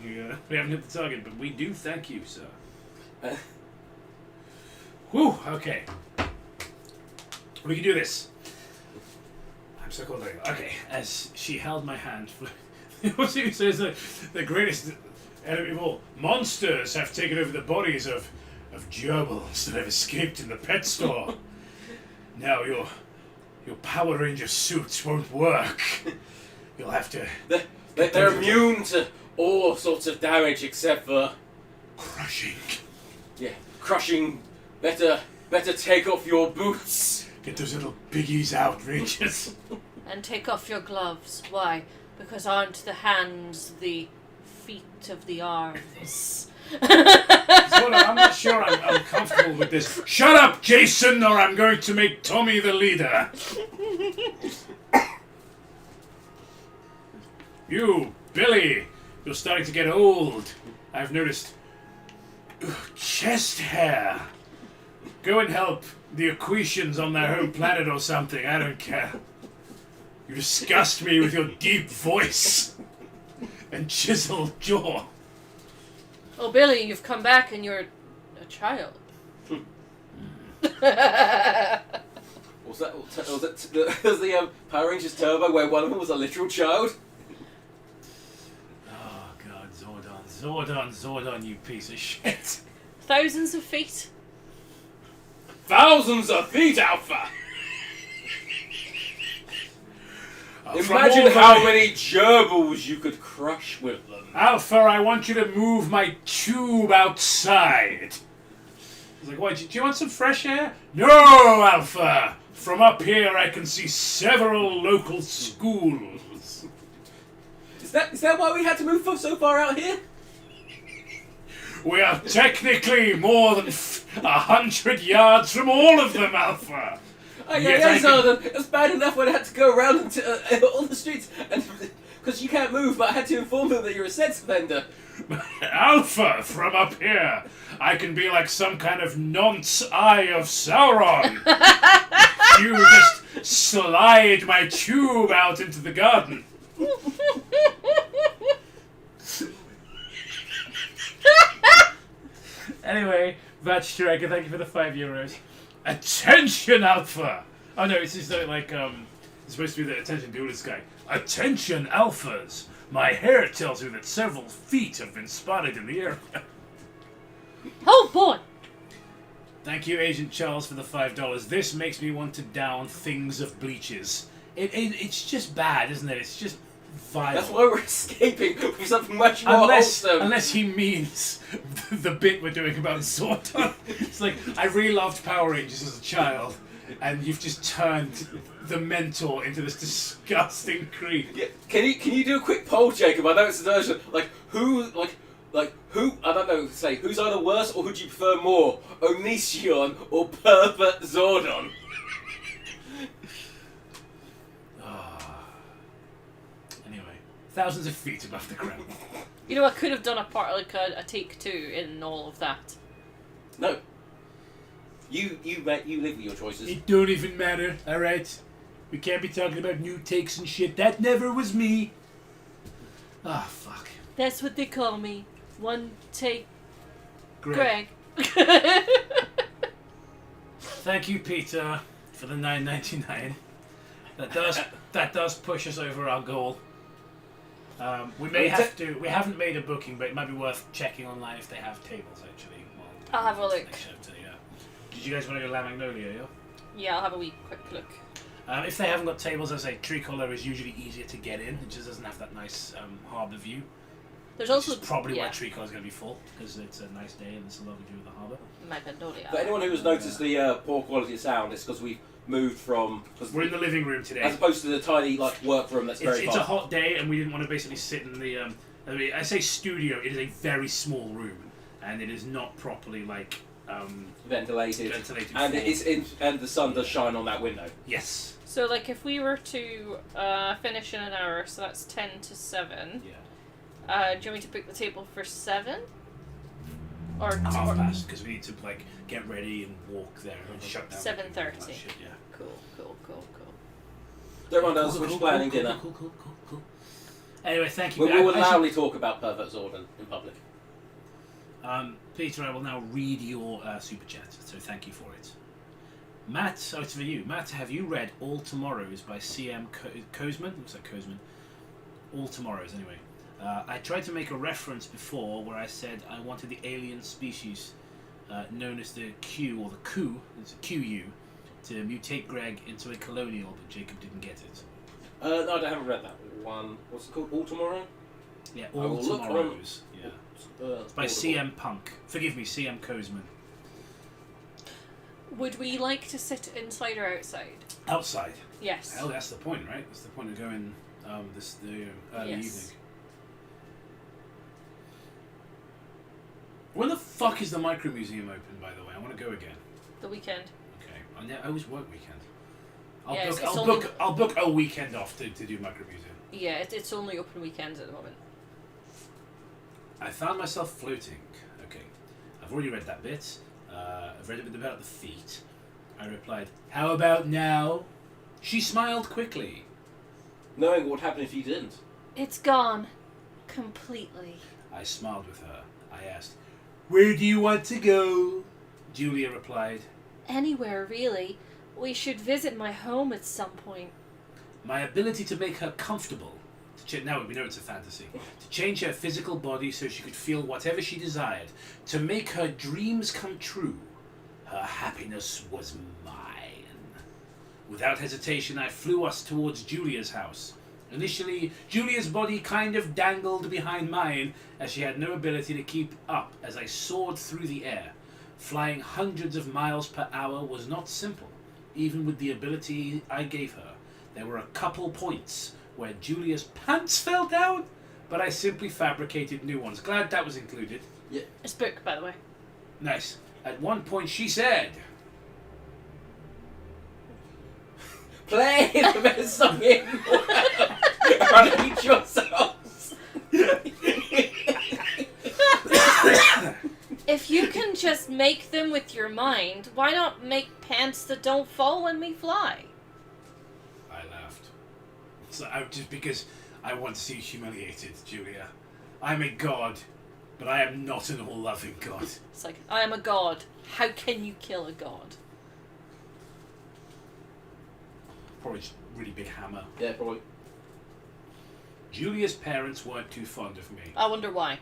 we haven't hit the target, but we do thank you, sir. Whew, okay. We can do this. I'm so cold. Okay, as she held my hand, what she says, the greatest enemy of all. Monsters have taken over the bodies of gerbils that have escaped in the pet store. Now your Power Ranger suits won't work. You'll have to... They're immune to all sorts of damage except for... crushing. Yeah, crushing. Better take off your boots. Get those little piggies out, Rangers. And take off your gloves. Why? Because aren't the hands the feet of the arms? I'm not sure I'm comfortable with this. Shut up, Jason, or I'm going to make Tommy the leader. You, Billy, you're starting to get old. I've noticed. Chest hair. Go and help the Equestrians on their home planet or something. I don't care. You disgust me with your deep voice and chiseled jaw. Oh, Billy, you've come back and you're a child. Was the Power Rangers Turbo where one of them was a literal child? Oh God, Zordon, you piece of shit. Thousands of feet. Thousands of feet, Alpha! Imagine how many gerbils you could crush with them. Alpha, I want you to move my tube outside. He's like, why, do you want some fresh air? No, Alpha! From up here I can see several local schools. Is that why we had to move so far out here? We are technically more than 100 yards from all of them, Alpha. Yeah, Zordon. It was bad enough when I had to go around all the streets, and because you can't move, but I had to inform them that you're a sex offender. Alpha, from up here, I can be like some kind of nonce eye of Sauron. You just slide my tube out into the garden. Anyway, Vat Striker, thank you for the €5. Attention, Alpha! Oh no, it's just like, it's supposed to be the attention duelist guy. Attention, Alphas! My hair tells me that several feet have been spotted in the area. Oh boy! Thank you, Agent Charles, for the $5. This makes me want to down things of bleaches. It's just bad, isn't it? It's just vile. That's why we're escaping from something much more wholesome. Unless he means the bit we're doing about Zordon. It's like, I really loved Power Rangers as a child, and you've just turned the mentor into this disgusting creep. Yeah. Can you do a quick poll, Jacob? I know it's an urgent. Who, I don't know, say, who's either worse or who do you prefer more? Onision or Pervert Zordon? Anyway, thousands of feet above the ground. You know, I could have done a take 2 in all of that. No. You live with your choices. It don't even matter, alright? We can't be talking about new takes and shit. That never was me. Ah, fuck. That's what they call me. One take, Greg. Greg. Thank you, Peter, for the $9.99. That does push us over our goal. We haven't made a booking, but it might be worth checking online if they have tables actually. I'll have a look. Did you guys want to go La Magnolia? Yeah. Yeah, I'll have a wee quick look. If they haven't got tables, as I say, Tricolor is usually easier to get in. It just doesn't have that nice harbour view. There's also probably why Tricolor is going to be full, because it's a nice day and it's a lovely view of the harbour. Magnolia. For anyone who has noticed the poor quality of sound, it's because we've moved from. We're in the living room today, as opposed to the tiny workroom that's very. It's a hot day, and we didn't want to basically sit in the. I say studio. It is a very small room, and it is not properly ventilated, and and the sun does shine on that window. Yes. So, if we were to finish in an hour, so that's 10 to 7. Yeah. Do you want me to book the table for 7? Or half past, because we need to get ready and walk there and shut down. 7:30. Yeah. Cool. Don't mind us, we're just planning dinner. Cool. Anyway, thank you. We will loudly talk about Pervert Zordon in public. Peter, I will now read your super chat, so thank you for it. Matt, it's for you. Matt, have you read All Tomorrows by C.M. Kozman? Looks like Kozman. All Tomorrows, anyway. I tried to make a reference before where I said I wanted the alien species known as the Q, or the Ku, it's a QU, to mutate Greg into a colonial, but Jacob didn't get it. No, I haven't read that one. What's it called? All Tomorrow? Yeah, All Tomorrows. Yeah. It's by C.M. Punk. Forgive me, C.M. Kozman. Would we like to sit inside or outside? Outside. Yes. Hell, that's the point, right? That's the point of going the early evening. When the fuck is the Micro Museum open, by the way? I want to go again. The weekend. Okay. I always work weekend. I'll book a weekend off to do Micro Museum. Yeah, it's only open weekends at the moment. I found myself floating. Okay. I've already read that bit. I've read a bit about the feet. I replied, "How about now?" She smiled quickly. Knowing what would happen if you didn't. It's gone. Completely. I smiled with her. I asked, "Where do you want to go?" Julia replied, "Anywhere, really. We should visit my home at some point." My ability to make her comfortable. Now we know it's a fantasy. To change her physical body so she could feel whatever she desired. To make her dreams come true. Her happiness was mine. Without hesitation, I flew us towards Julia's house. Initially, Julia's body kind of dangled behind mine, as she had no ability to keep up as I soared through the air. Flying hundreds of miles per hour was not simple, even with the ability I gave her. There were a couple points where Julia's pants fell down, but I simply fabricated new ones. Glad that was included. Yeah. It's book, by the way. Nice. At one point she said... Play the best song in the world. Unleash yourselves. If you can just make them with your mind, why not make pants that don't fall when we fly? I laughed. So just because I want to see you humiliated, Julia. I'm a god, but I am not an all-loving god. It's like, I am a god. How can you kill a god? Probably just really big hammer. Yeah, probably. Julia's parents weren't too fond of me. I wonder why.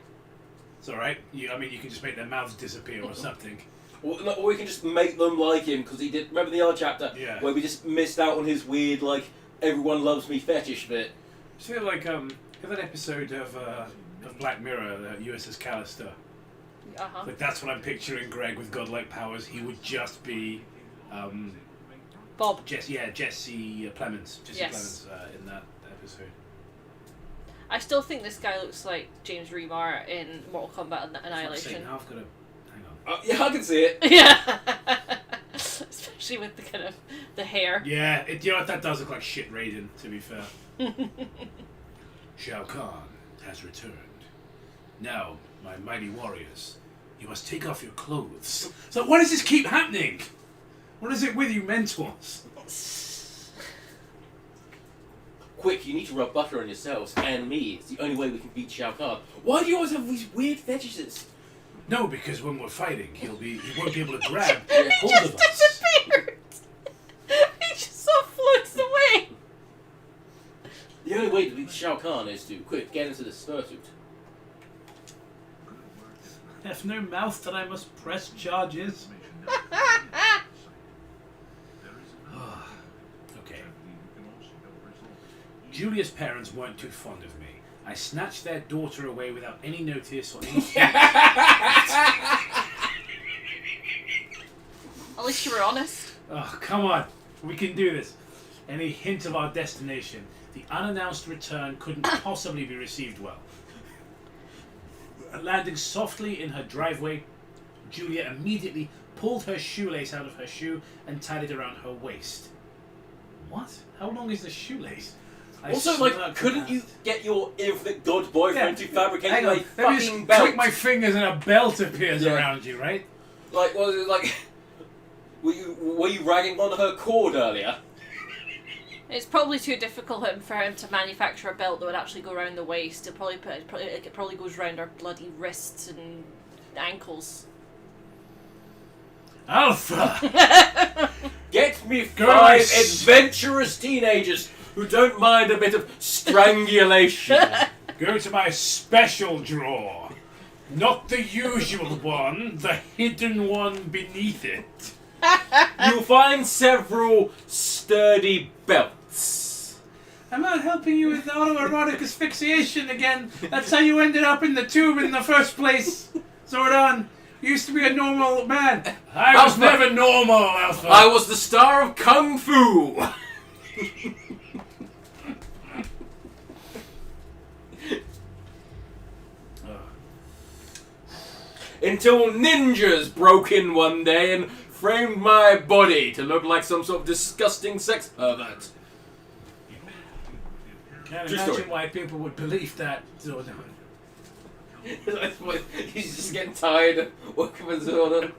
It's alright. You can just make their mouths disappear or something. Or we can just make them like him, because he did... Remember the other chapter? Yeah. Where we just missed out on his weird, like, everyone loves me fetish bit. I feel like, that episode of Black Mirror, USS Callister. Uh-huh. Like, that's what I'm picturing Greg with godlike powers. He would just be, Bob. Jesse Plemons. Jesse Yes. Plemons in that episode. I still think this guy looks like James Remar in Mortal Kombat Annihilation. Now I've got to... Hang on. Yeah, I can see it. Yeah. Especially with the kind of the hair. Yeah, you know what, that does look like shit Raiden, to be fair. Shao Kahn has returned. Now, my mighty warriors, you must take off your clothes. So why does this keep happening? What is it with you mentors? Quick, you need to rub butter on yourselves and me. It's the only way we can beat Shao Kahn. Why do you always have these weird fetishes? No, because when we're fighting, he won't be able to grab He hold just of us. disappeared! He just sort of floats away! The only way to beat Shao Kahn is to, quick, get into the fursuit. I have no mouth that I must press charges. Okay. Julia's parents weren't too fond of me. I snatched their daughter away without any notice or any... At least you were honest. Oh, come on. We can do this. Any hint of our destination. The unannounced return couldn't possibly be received well. Landing softly in her driveway, Julia immediately pulled her shoelace out of her shoe and tied it around her waist. What? How long is the shoelace? Also, like, couldn't you get your infinite god boyfriend to fabricate Hang a on. Let me fucking just belt? click my fingers and a belt appears around you, right? Like, was it like... Were you ragging on her cord earlier? It's probably too difficult for him to manufacture a belt that would actually go around the waist. It probably goes around our bloody wrists and ankles. Alpha! Get me Girls. 5 adventurous teenagers who don't mind a bit of strangulation. Go to my special drawer. Not the usual one, the hidden one beneath it. You'll find several sturdy belts. I'm not helping you with autoerotic asphyxiation again. That's how you ended up in the tube in the first place. Zordon, you used to be a normal man. I was Alpha. never normal, Alpha. I was the star of Kung Fu. Until ninjas broke in one day and framed my body to look like some sort of disgusting sex pervert. Can't True imagine story. why people would believe that, Zordon. He's just getting tired of working with Zordon.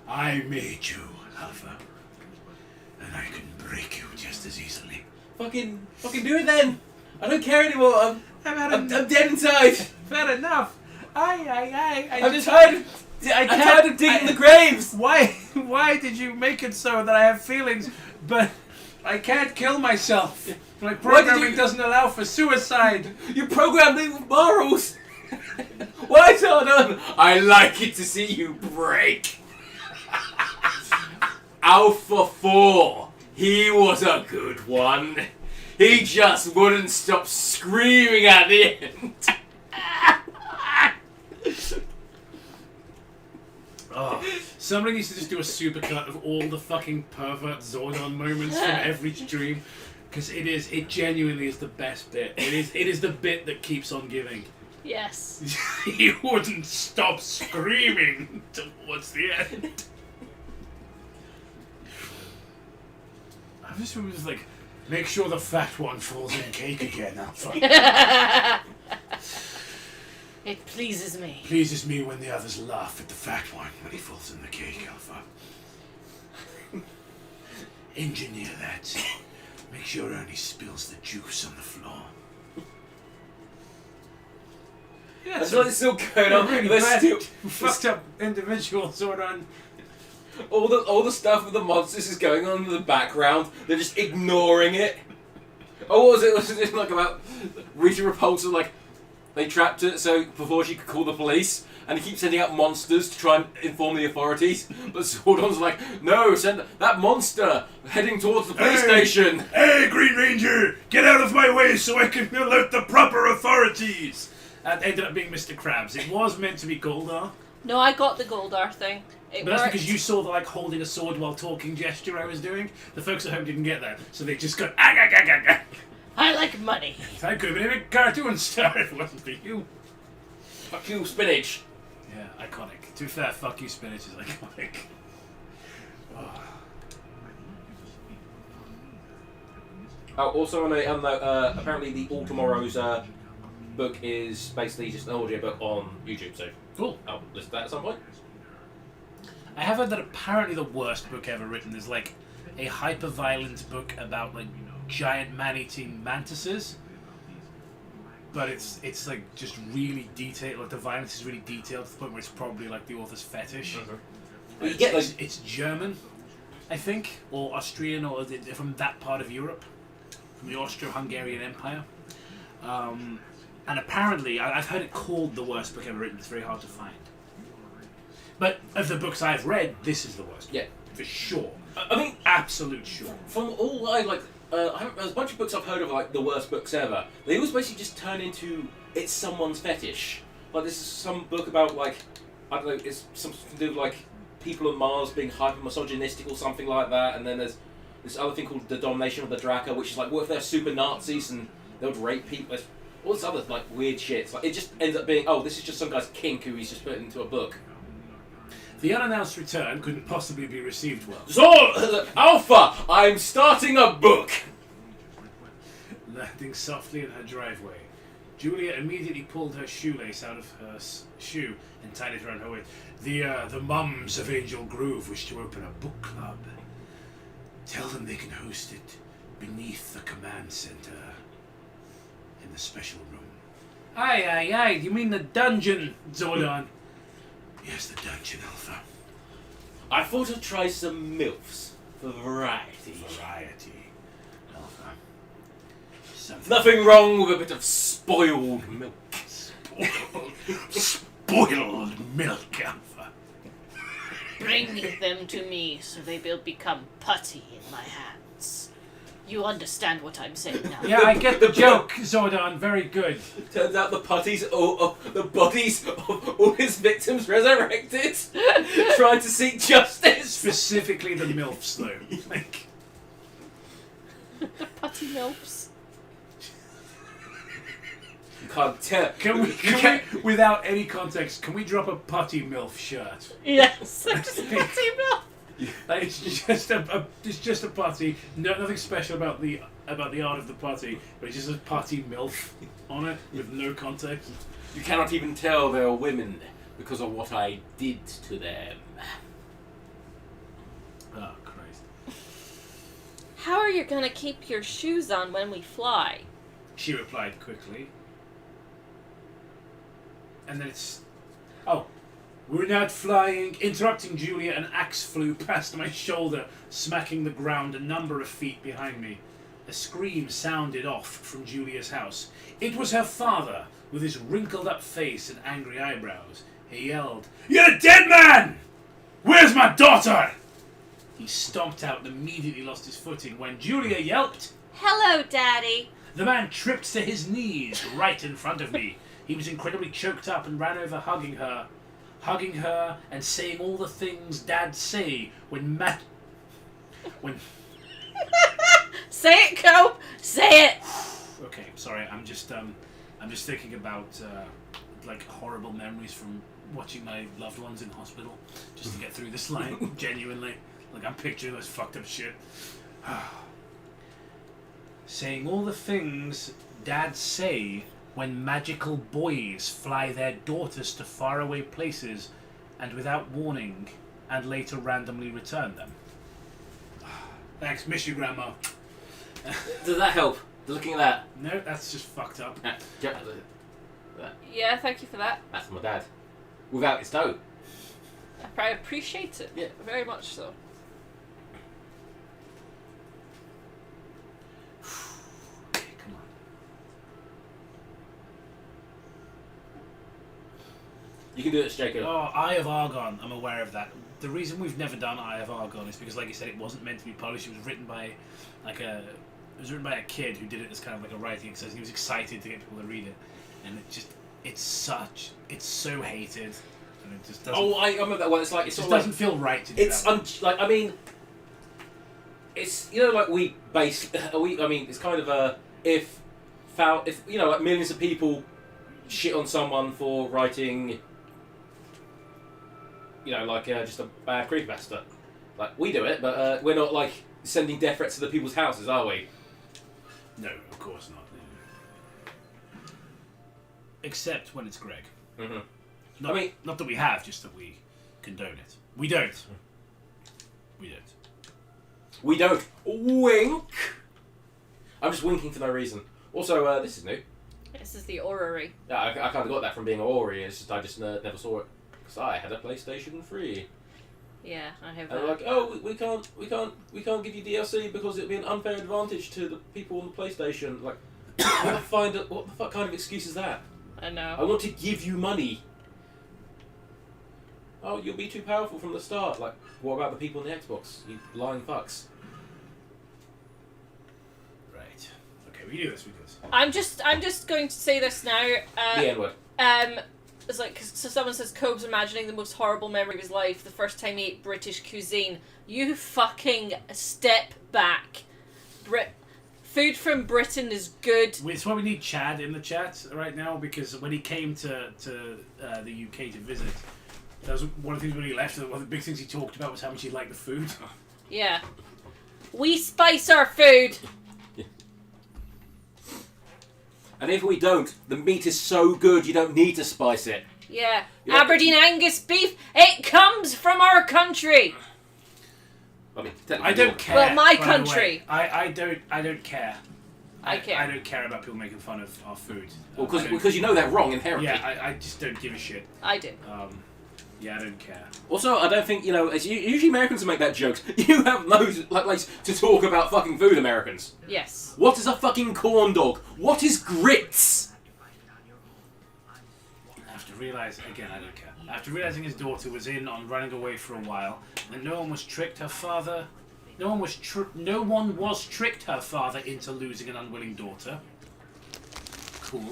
I made you, Alpha. And I can break you just as easily. Fucking do it then. I don't care anymore. I'm dead inside. Fair enough. I'm tired of digging the graves. Why did you make it so that I have feelings, but I can't kill myself? My programming doesn't allow for suicide. You programmed me with morals. Why, Zordon? I like it to see you break. Alpha 4. He was a good one. He just wouldn't stop screaming at the end. Oh, somebody needs to just do a supercut of all the fucking pervert Zordon moments from every stream. Because it genuinely is the best bit. It is the bit that keeps on giving. Yes. He wouldn't stop screaming towards the end. I just was like, make sure the fat one falls in cake again, Alpha. It pleases me. Pleases me when the others laugh at the fat one when he falls in the cake, Alpha. Engineer that. Make sure Ernie spills the juice on the floor. Yeah, That's what it's still going on. Really They're bad, still, fucked up individual Zordon. all the stuff with the monsters is going on in the background. They're just ignoring it. Oh, what was it? Was it like about Rita Repulsa? Like they trapped her so before she could call the police, and he keeps sending out monsters to try and inform the authorities. But Zordon's like, no, send that monster heading towards the police station. Hey, Green Ranger, get out of my way so I can alert the proper authorities. That ended up being Mr. Krabs. It was meant to be Goldar. No, I got the Goldar thing. It But that's worked. because you saw the like holding a sword while talking gesture I was doing. The folks at home didn't get that, so they just got ah, ah, ah, ah, ah. I like money. I could have been a big cartoon star if it wasn't for you. Fuck you, spinach. Yeah, iconic. To be fair, fuck you, spinach is iconic. Oh. Oh, also on a note, apparently the All Tomorrow's book is basically just an audio book on YouTube, so Cool. I'll list that at some point. I have heard that apparently the worst book ever written is like a hyper-violent book about like giant man-eating mantises. But it's like just really detailed. Like the violence is really detailed to the point where it's probably like the author's fetish. But you get like It's German, I think, or Austrian, or from that part of Europe, from the Austro-Hungarian Empire. And apparently, I've heard it called the worst book ever written. It's very hard to find. But of the books I've read, this is the worst. Yeah. For sure. I mean, Absolute sure. from all I like, there's a bunch of books I've heard of like the worst books ever. They always basically just turn into it's someone's fetish. Like this is some book about like I don't know, it's something to do with like people on Mars being hyper misogynistic or something like that. And then there's this other thing called the Domination of the Draka, which is like what if they're super Nazis and they would rape people? There's all this other like weird shit. It's like it just ends up being this is just some guy's kink who he's just put into a book. The unannounced return couldn't possibly be received well. Zord Alpha, I'm starting a book. Landing softly in her driveway, Julia immediately pulled her shoelace out of her shoe and tied it around her waist. The mums of Angel Grove wish to open a book club. Tell them they can host it beneath the command center in the special room. Aye, you mean the dungeon, Zordon? Yes, the dungeon, Alpha. I thought I'd try some MILFs for variety. Variety, Alpha. Something Nothing wrong with a bit of spoiled milk. spoiled milk, Alpha. Bring them to me so they will become putty in my hands. You understand what I'm saying now. Yeah, I get the joke, Zordon. Very good. Turns out the putties, the bodies of all his victims resurrected, trying to seek justice. Specifically the MILFs, though. Like, The putty milfs. You can't tell. can we, without any context, can we drop a putty MILF shirt? Yes, just putty milf. Like, it's just a putty. Nothing special about the art of the putty, but it's just a putty MILF on it with no context. You cannot even tell they're women because of what I did to them. Oh Christ! How are you gonna keep your shoes on when we fly? She replied quickly. And then it's... Oh. We're not flying. Interrupting Julia, an axe flew past my shoulder, smacking the ground a number of feet behind me. A scream sounded off from Julia's house. It was her father, with his wrinkled-up face and angry eyebrows. He yelled, "You're a dead man! Where's my daughter?" He stomped out and immediately lost his footing when Julia yelped. Hello, Daddy. The man tripped to his knees right in front of me. He was incredibly choked up and ran over hugging her and saying all the things dads say when Say it, Cope. Say it. Okay, sorry. I'm just thinking about like horrible memories from watching my loved ones in hospital, just to get through this line. Genuinely, like I'm picturing this fucked up shit. Saying all the things dads say when magical boys fly their daughters to faraway places and without warning, and later randomly return them. Thanks, miss you, Grandma. Does that help? Looking at that. No, that's just fucked up. Yeah, thank you for that. That's my dad. Without his toe. I appreciate it. Yeah. Very much so. Okay, come on. You can do it, Jacob. Oh, Eye of Argon. I'm aware of that. The reason we've never done Eye of Argon is because, like you said, it wasn't meant to be published. It was written by a kid who did it as kind of like a writing exercise. He was excited to get people to read it, and it's so hated, and it just doesn't. Oh, I remember that one. It's like It just doesn't feel right to do It's that. I mean, it's like it's kind of if like millions of people shit on someone for writing, just a bad creepypasta. Like we do it, but we're not like sending death threats to the people's houses, are we? No, of course not. Except when it's Greg. Mm-hmm. Not that we have, just that we condone it. We don't. We don't. We don't wink. I'm just winking for no reason. Also, this is new. This is the orrery. Yeah, I kind of got that from being an Ori. It's just I just never saw it because I had a PlayStation 3. Yeah, I have And they're like, oh, we can't give you DLC because it'd be an unfair advantage to the people on the PlayStation. Like, what the fuck kind of excuse is that? I know. I want to give you money. Oh, you'll be too powerful from the start. Like, what about the people on the Xbox? You lying fucks. Right. Okay, we do this. I'm just going to say this now. The N-word. It's like, so someone says Cobb's imagining the most horrible memory of his life, the first time he ate British cuisine. You fucking step back. Food from Britain is good. It's why we need Chad in the chat right now, because when he came to the UK to visit, that was one of the things when he left. One of the big things he talked about was how much he liked the food. Yeah. We spice our food. And if we don't, the meat is so good you don't need to spice it. Yeah. Yeah. Aberdeen Angus beef, it comes from our country. I mean, I don't care. Well, my by the country. way. I don't care. I care. I don't care about people making fun of our food. Well, because you know they're wrong inherently. Yeah, I just don't give a shit. I do. Yeah, I don't care. Also, I don't think, it's usually Americans who make that jokes. You have no place to talk about fucking food, Americans. Yes. What is a fucking corn dog? What is grits? After realizing his daughter was in on running away for a while, and no one was tricked her father into losing an unwilling daughter. Cool.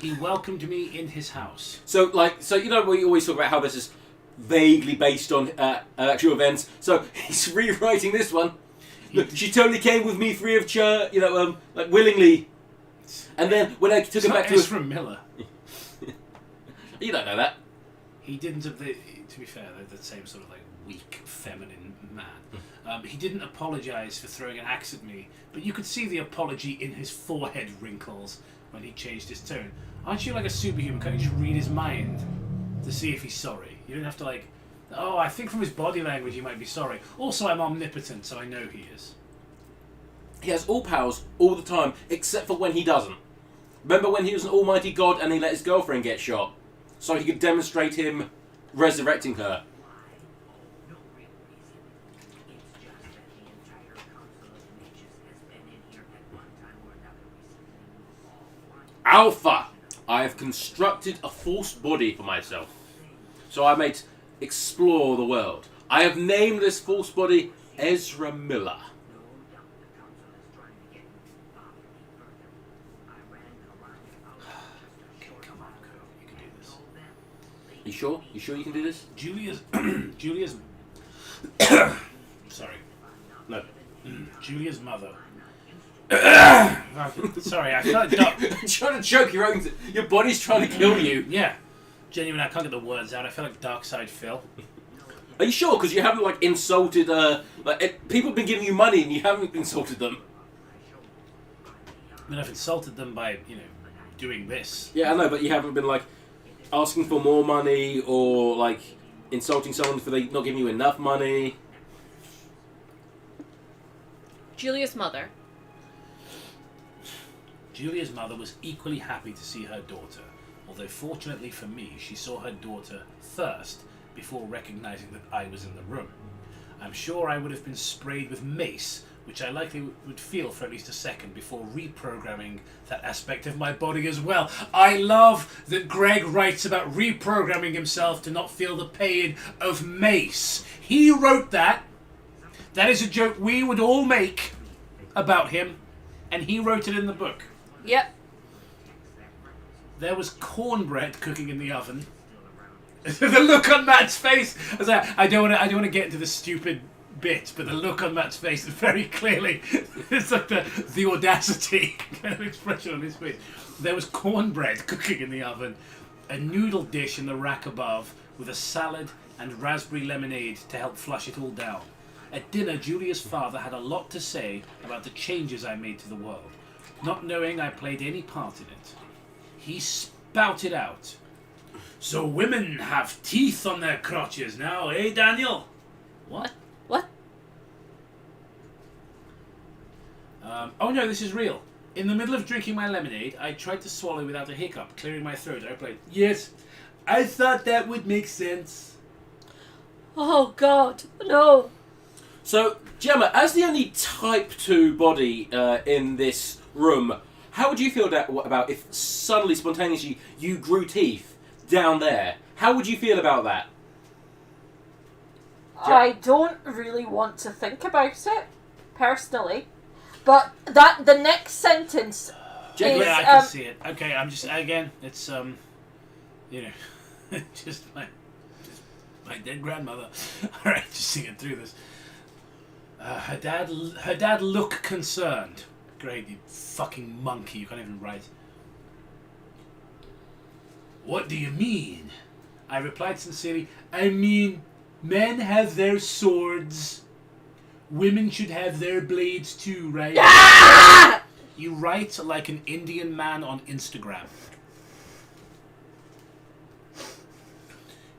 He welcomed me in his house. So we always talk about how this is vaguely based on actual events. So he's rewriting this one. Look, she totally came with me free of charge, like willingly. And then when I took him back to Ezra Miller. You don't know that. He didn't have the. To be fair, they're the same sort of like weak, feminine man. He didn't apologise for throwing an axe at me, but you could see the apology in his forehead wrinkles when he changed his tone. Aren't you like a superhuman? Can't you just read his mind to see if he's sorry? You don't have to like. Oh, I think from his body language he might be sorry. Also, I'm omnipotent, so I know he is. He has all powers all the time, except for when he doesn't. Remember when he was an almighty god and he let his girlfriend get shot? So he could demonstrate him resurrecting her. Alpha! I have constructed a false body for myself, so I may explore the world. I have named this false body Ezra Miller. Come on, Cole. You can do this. You sure? You sure you can do this? Julia's. Sorry. No. Julia's mother Sorry, I can't. You're trying to choke your own. Your body's trying to kill you. Yeah, genuinely, I can't get the words out. I feel like Dark Side Phil. Are you sure? Because you haven't like insulted. People have been giving you money and you haven't insulted them. I mean, I've insulted them by doing this. Yeah, I know, but you haven't been like asking for more money or like insulting someone for they not giving you enough money. Julia's mother. Julia's mother was equally happy to see her daughter, although fortunately for me, she saw her daughter first before recognizing that I was in the room. I'm sure I would have been sprayed with mace, which I likely would feel for at least a second before reprogramming that aspect of my body as well. I love that Greg writes about reprogramming himself to not feel the pain of mace. He wrote that. That is a joke we would all make about him, and he wrote it in the book. Yep. There was cornbread cooking in the oven. The look on Matt's face. I don't want to get into the stupid bit, but the look on Matt's face is very clearly. It's like the audacity kind of expression on his face. There was cornbread cooking in the oven, a noodle dish in the rack above, with a salad and raspberry lemonade to help flush it all down. At dinner, Julia's father had a lot to say about the changes I made to the world, not knowing I played any part in it. He spouted out, "So women have teeth on their crotches now, eh, Daniel?" What? What? Oh no, this is real. In the middle of drinking my lemonade, I tried to swallow without a hiccup, clearing my throat. I replied, "Yes, I thought that would make sense." Oh God, no. So, Gemma, as the only Type 2 body in this room, how would you feel about if suddenly, spontaneously, you grew teeth down there? How would you feel about that? I don't really want to think about it, personally. But the next sentence is... Yeah, I can see it. Okay, I'm just, again, it's, just my dead grandmother. Alright, just singing through this. Her dad looked concerned. Great, you fucking monkey, you can't even write. "What do you mean?" I replied sincerely, "I mean, men have their swords. Women should have their blades too, right?" Ah! You write like an Indian man on Instagram.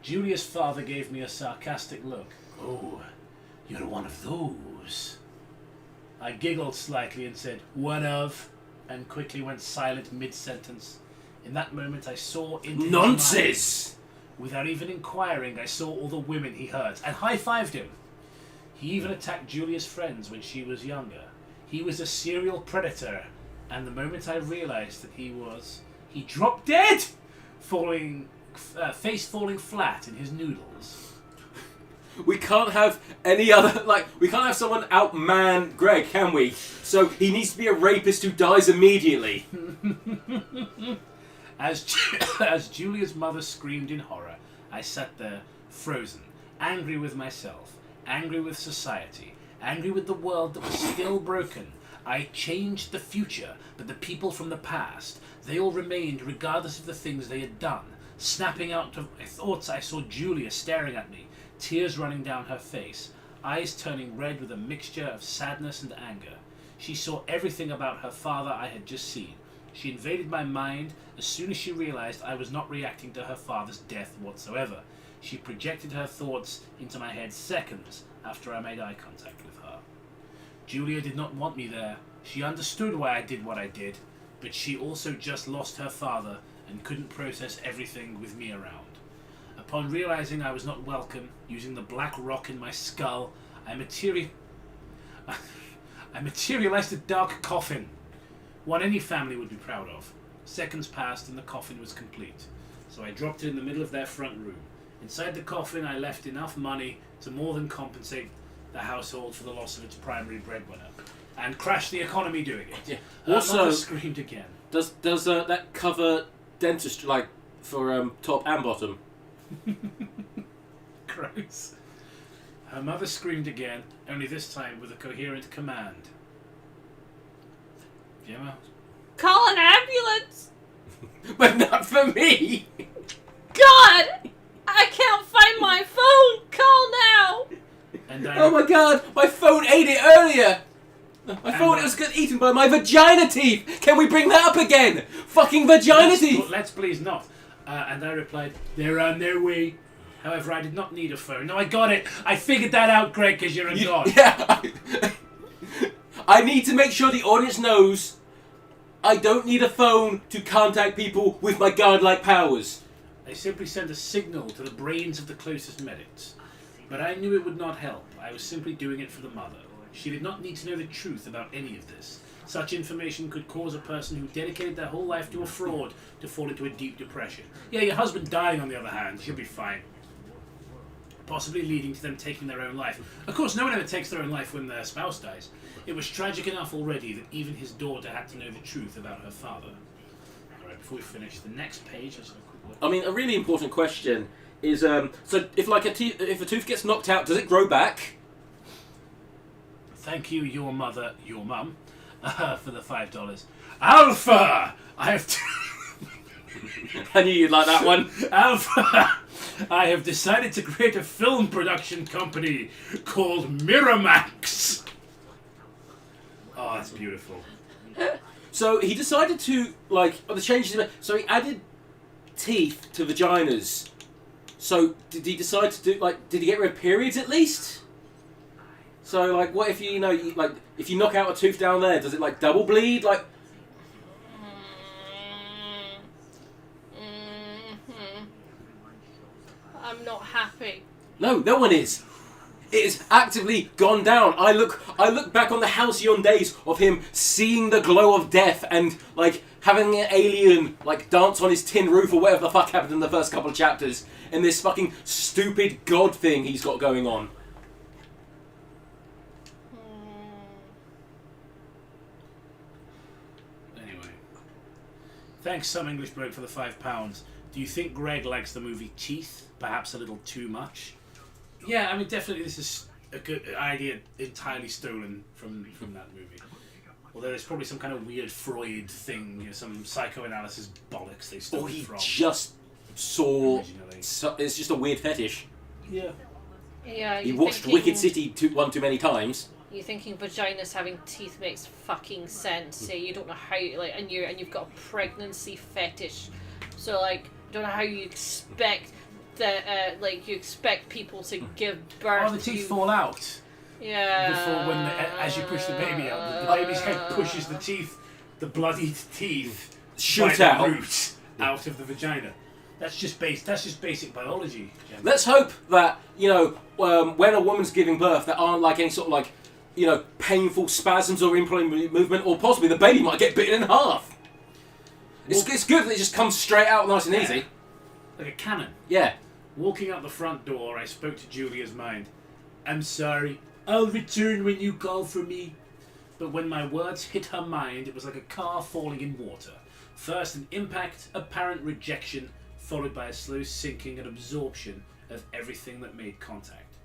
Julia's father gave me a sarcastic look. "Oh, you're one of those." I giggled slightly and said, "One of," and quickly went silent mid-sentence. In that moment I saw into his Nonsense! mind. Without even inquiring, I saw all the women he hurt and high-fived him. He even attacked Julia's friends when she was younger. He was a serial predator, and the moment I realized that he dropped dead, face falling flat in his noodles. We can't have any other, we can't have someone outman Greg, can we? So he needs to be a rapist who dies immediately. As Julia's mother screamed in horror, I sat there, frozen, angry with myself, angry with society, angry with the world that was still broken. I changed the future, but the people from the past, they all remained regardless of the things they had done. Snapping out of my thoughts, I saw Julia staring at me, tears running down her face, eyes turning red with a mixture of sadness and anger. She saw everything about her father I had just seen. She invaded my mind as soon as she realized I was not reacting to her father's death whatsoever. She projected her thoughts into my head seconds after I made eye contact with her. Julia did not want me there. She understood why I did what I did, but she also just lost her father and couldn't process everything with me around. Upon realizing I was not welcome, using the black rock in my skull, I materialized a dark coffin, one any family would be proud of. Seconds passed and the coffin was complete, so I dropped it in the middle of their front room. Inside the coffin I left enough money to more than compensate the household for the loss of its primary breadwinner, and crashed the economy doing it. Yeah. Her Also, mother screamed again. Does that cover dentistry, for top and bottom? Gross. Her mother screamed again, only this time with a coherent command. Gemma? Call an ambulance! But not for me! God! I can't find my phone! Call now! And Oh my god, my phone ate it earlier! I thought it was getting eaten by my vagina teeth! Can we bring that up again? Fucking vagina teeth! Let's please not. And I replied, they're on their way. However, I did not need a phone. No, I got it. I figured that out, Greg, because you're a god. Yeah. I need to make sure the audience knows I don't need a phone to contact people with my godlike powers. I simply sent a signal to the brains of the closest medics. But I knew it would not help. I was simply doing it for the mother. She did not need to know the truth about any of this. Such information could cause a person who dedicated their whole life to a fraud to fall into a deep depression. Yeah, your husband dying, on the other hand, she'll be fine. Possibly leading to them taking their own life. Of course, no one ever takes their own life when their spouse dies. It was tragic enough already that even his daughter had to know the truth about her father. Alright, before we finish, the next page... Let's have a quick look. I mean, a really important question is, so if like if a tooth gets knocked out, does it grow back? Thank you, your mother, your mum, for the $5. Alpha! I have I knew you'd like that one. Alpha! I have decided to create a film production company called Miramax. Oh, that's beautiful. So he decided to, like, the changes, so he added teeth to vaginas. So did he decide to do, like, did he get rid of periods at least? So, like, what if you know, like, if you knock out a tooth down there, does it, like, double bleed? Like... I'm not happy. No, no one is. It is actively gone down. I look back on the halcyon days of him seeing the glow of death and, like, having an alien, like, dance on his tin roof or whatever the fuck happened in the first couple of chapters, and this fucking stupid god thing he's got going on. Anyway. Thanks, some English bloke, for the £5. Do you think Greg likes the movie Teeth? Perhaps a little too much? Yeah, I mean, definitely this is a good idea entirely stolen from that movie. Although there's probably some kind of weird Freud thing, you know, some psychoanalysis bollocks they stole Or he from. just saw... Originally. It's just a weird fetish. Yeah. Yeah, He watched Wicked City one too many times. You're thinking vaginas having teeth makes fucking sense. Say you don't know how, like, and you've got a pregnancy fetish, so like, you don't know how you expect that, like, you expect people to give birth. Oh, the teeth fall out. Yeah. Before as you push the baby out, the baby's head pushes the teeth, the bloodied teeth, Shoot by out. the root out of the vagina. That's just basic biology. Gemma. Let's hope that, you know, when a woman's giving birth, there aren't like any sort of like, you know, painful spasms or implant movement, or possibly the baby might get bitten in half. It's good that it just comes straight out nice and easy. Like a cannon. Yeah. Walking out the front door, I spoke to Julia's mind. I'm sorry. I'll return when you call for me. But when my words hit her mind, it was like a car falling in water. First an impact, apparent rejection, followed by a slow sinking and absorption of everything that made contact.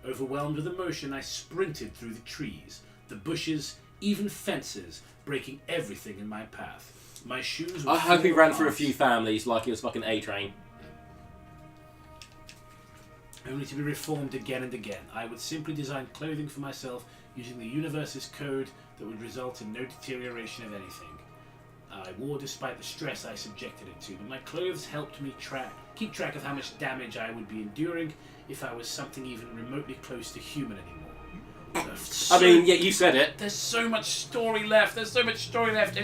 Overwhelmed with emotion, I sprinted through the trees, the bushes, even fences, breaking everything in my path. My shoes were I hope he full ran of through a holes, few families like he was fucking A-Train. only to be reformed again and again. I would simply design clothing for myself using the universe's code that would result in no deterioration of anything. I wore despite the stress I subjected it to, but my clothes helped me keep track of how much damage I would be enduring if I was something even remotely close to human anymore. I mean, yeah, you said it. There's so much story left, and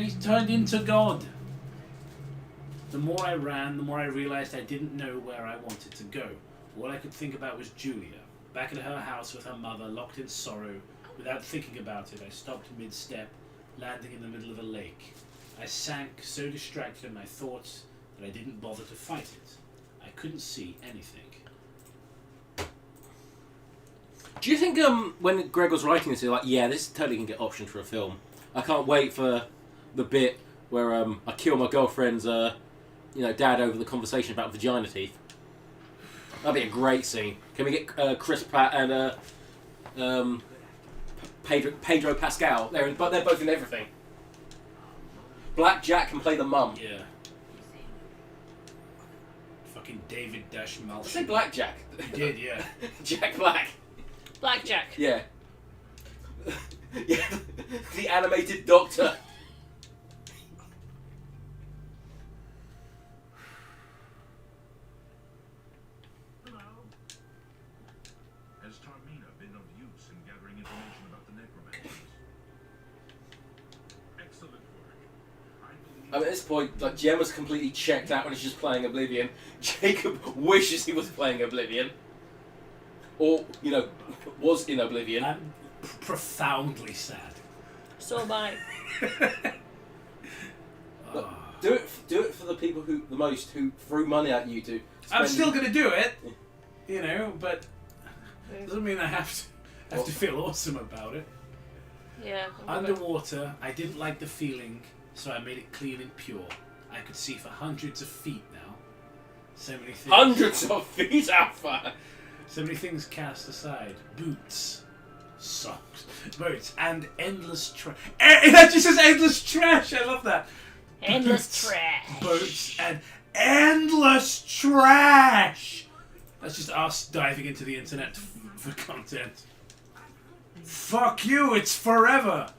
he's turned into God. The more I ran, the more I realized I didn't know where I wanted to go. All I could think about was Julia, back at her house with her mother, locked in sorrow. Without thinking about it, I stopped mid-step, landing in the middle of a lake. I sank, so distracted in my thoughts that I didn't bother to fight it. I couldn't see anything. Do you think when Greg was writing this, he was like, yeah, this totally can get optioned for a film. I can't wait for the bit where I kill my girlfriend's dad over the conversation about vagina teeth. That'd be a great scene. Can we get Chris Pratt and Pedro Pascal? They're both in everything. Black Jack can play the mum. Yeah. Fucking David Dash Did I Malcolm. say Black Jack? He did, yeah. Jack Black. Blackjack. Yeah. Yeah, the animated doctor. Hello. Has Tarmina been of use in gathering information about the necromancers? Excellent work. I believe At this point, like, Gemma's completely checked out when she's just playing Oblivion. Jacob wishes he was playing Oblivion. Or, you know, was in Oblivion. I'm profoundly sad. So am I. Look, do it for the people who threw money at you to. I'm spend- still gonna do it, you know, but doesn't mean I have to feel awesome about it. Yeah. Underwater, I didn't like the feeling, so I made it clean and pure. I could see for hundreds of feet now. So many things. Hundreds of feet, Alpha. So many things cast aside. Boots, socks, boats, and endless trash. It actually says endless trash. I love that. Endless Boots, trash. boats, and endless trash. That's just us diving into the internet for content. Fuck you, it's forever.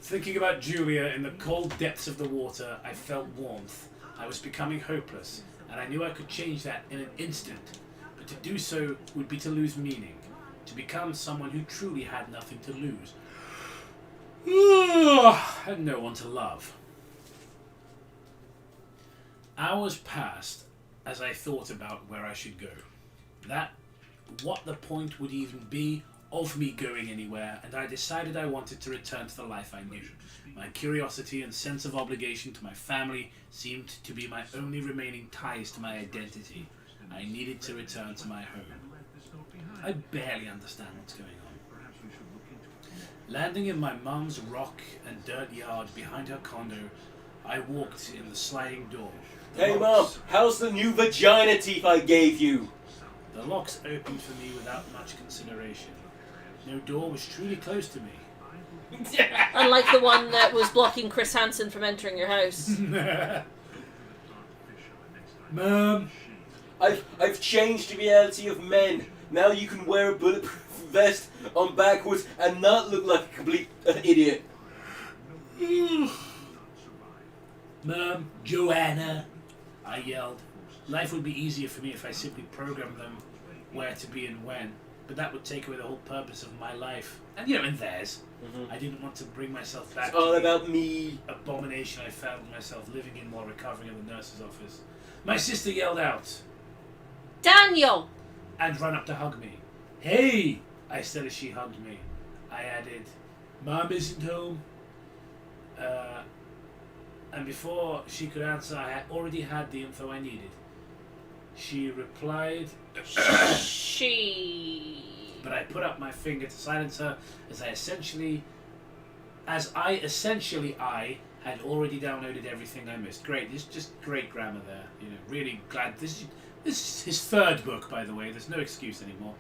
Thinking about Julia in the cold depths of the water, I felt warmth. I was becoming hopeless, and I knew I could change that in an instant. But to do so would be to lose meaning, to become someone who truly had nothing to lose. And no one to love. Hours passed as I thought about where I should go. What the point would even be of me going anywhere, and I decided I wanted to return to the life I knew. My curiosity and sense of obligation to my family seemed to be my only remaining ties to my identity. I needed to return to my home. I barely understand what's going on. Landing in my mum's rock and dirt yard behind her condo, I walked in the sliding door. Hey Mom, how's the new vagina teeth I gave you? The locks opened for me without much consideration. No door was truly close to me. Unlike the one that was blocking Chris Hansen from entering your house. Mum, I've changed the reality of men. Now you can wear a bulletproof vest on backwards and not look like a complete idiot. Mum, Joanna, I yelled. Life would be easier for me if I simply programmed them where to be and when, but that would take away the whole purpose of my life, and and theirs. I didn't want to bring myself back It's all to about me. the abomination I found myself living in while recovering in the nurse's office. My sister yelled out Daniel! and ran up to hug me. Hey, I said as she hugged me. I added, Mom isn't home. And before she could answer, I had already had the info I needed. She replied, but I put up my finger to silence her as I had already downloaded everything I missed. Great, this is just great grammar there. Really glad. This is his third book, by the way. There's no excuse anymore.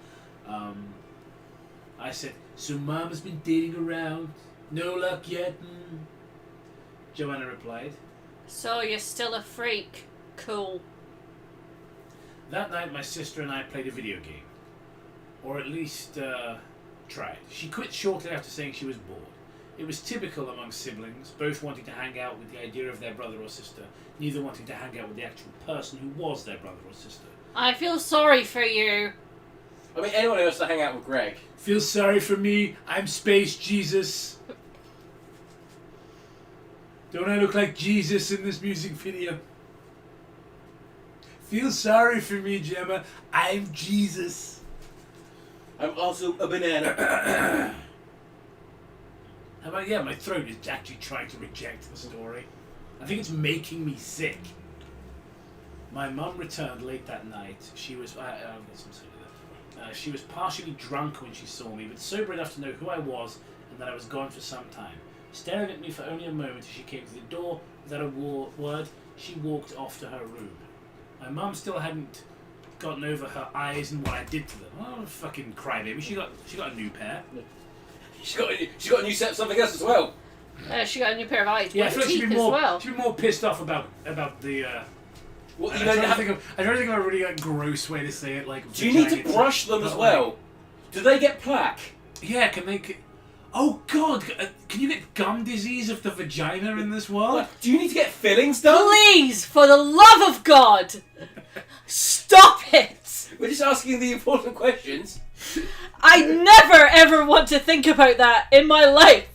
I said, so Mom has been dating around. No luck yet. Joanna replied. So you're still a freak. Cool. That night, my sister and I played a video game. Or at least, tried. She quit shortly after saying she was bored. It was typical among siblings, both wanting to hang out with the idea of their brother or sister, neither wanting to hang out with the actual person who was their brother or sister. I feel sorry for you. I mean, anyone else to hang out with Greg? Feel sorry for me, I'm Space Jesus. Don't I look like Jesus in this music video? Feel sorry for me, Gemma, I'm Jesus. I'm also a banana. How about, my throat is actually trying to reject the story. I think it's making me sick. My mum returned late that night. She was, she was partially drunk when she saw me, but sober enough to know who I was and that I was gone for some time. Staring at me for only a moment as she came to the door, without a word, she walked off to her room. My mum still hadn't gotten over her eyes and what I did to them. Oh, fucking crybaby. She got a new pair. She got a new set of something else as well. She got a new pair of eyes. Yeah, I But feel like teeth she'd be as more. well. She'd be more pissed off about the. Well, I'm trying to think of a really like gross way to say it. Like, do you need to vagina brush them but, as well? like, Do they get plaque? yeah, can they? Oh God! Can you get gum disease of the vagina in this world? Like, do you need to get fillings done? Please, for the love of God, stop it! We're just asking the important questions. I never ever want to think about that in my life.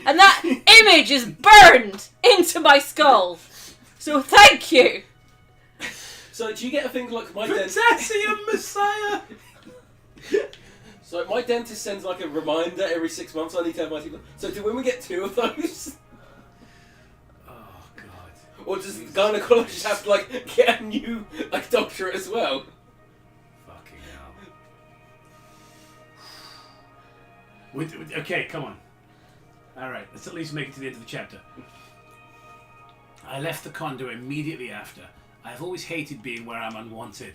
And that image is burned into my skull. So thank you. So do you get a thing like my dentist? Potassium Messiah. So my dentist sends like a reminder every 6 months. I need to have my teeth. So do women get 2 of those? Oh God. Or does the gynecologist have to like get a new like doctorate as well? Fucking hell. Okay, come on. Alright, let's at least make it to the end of the chapter. I left the condo immediately after. I've always hated being where I'm unwanted.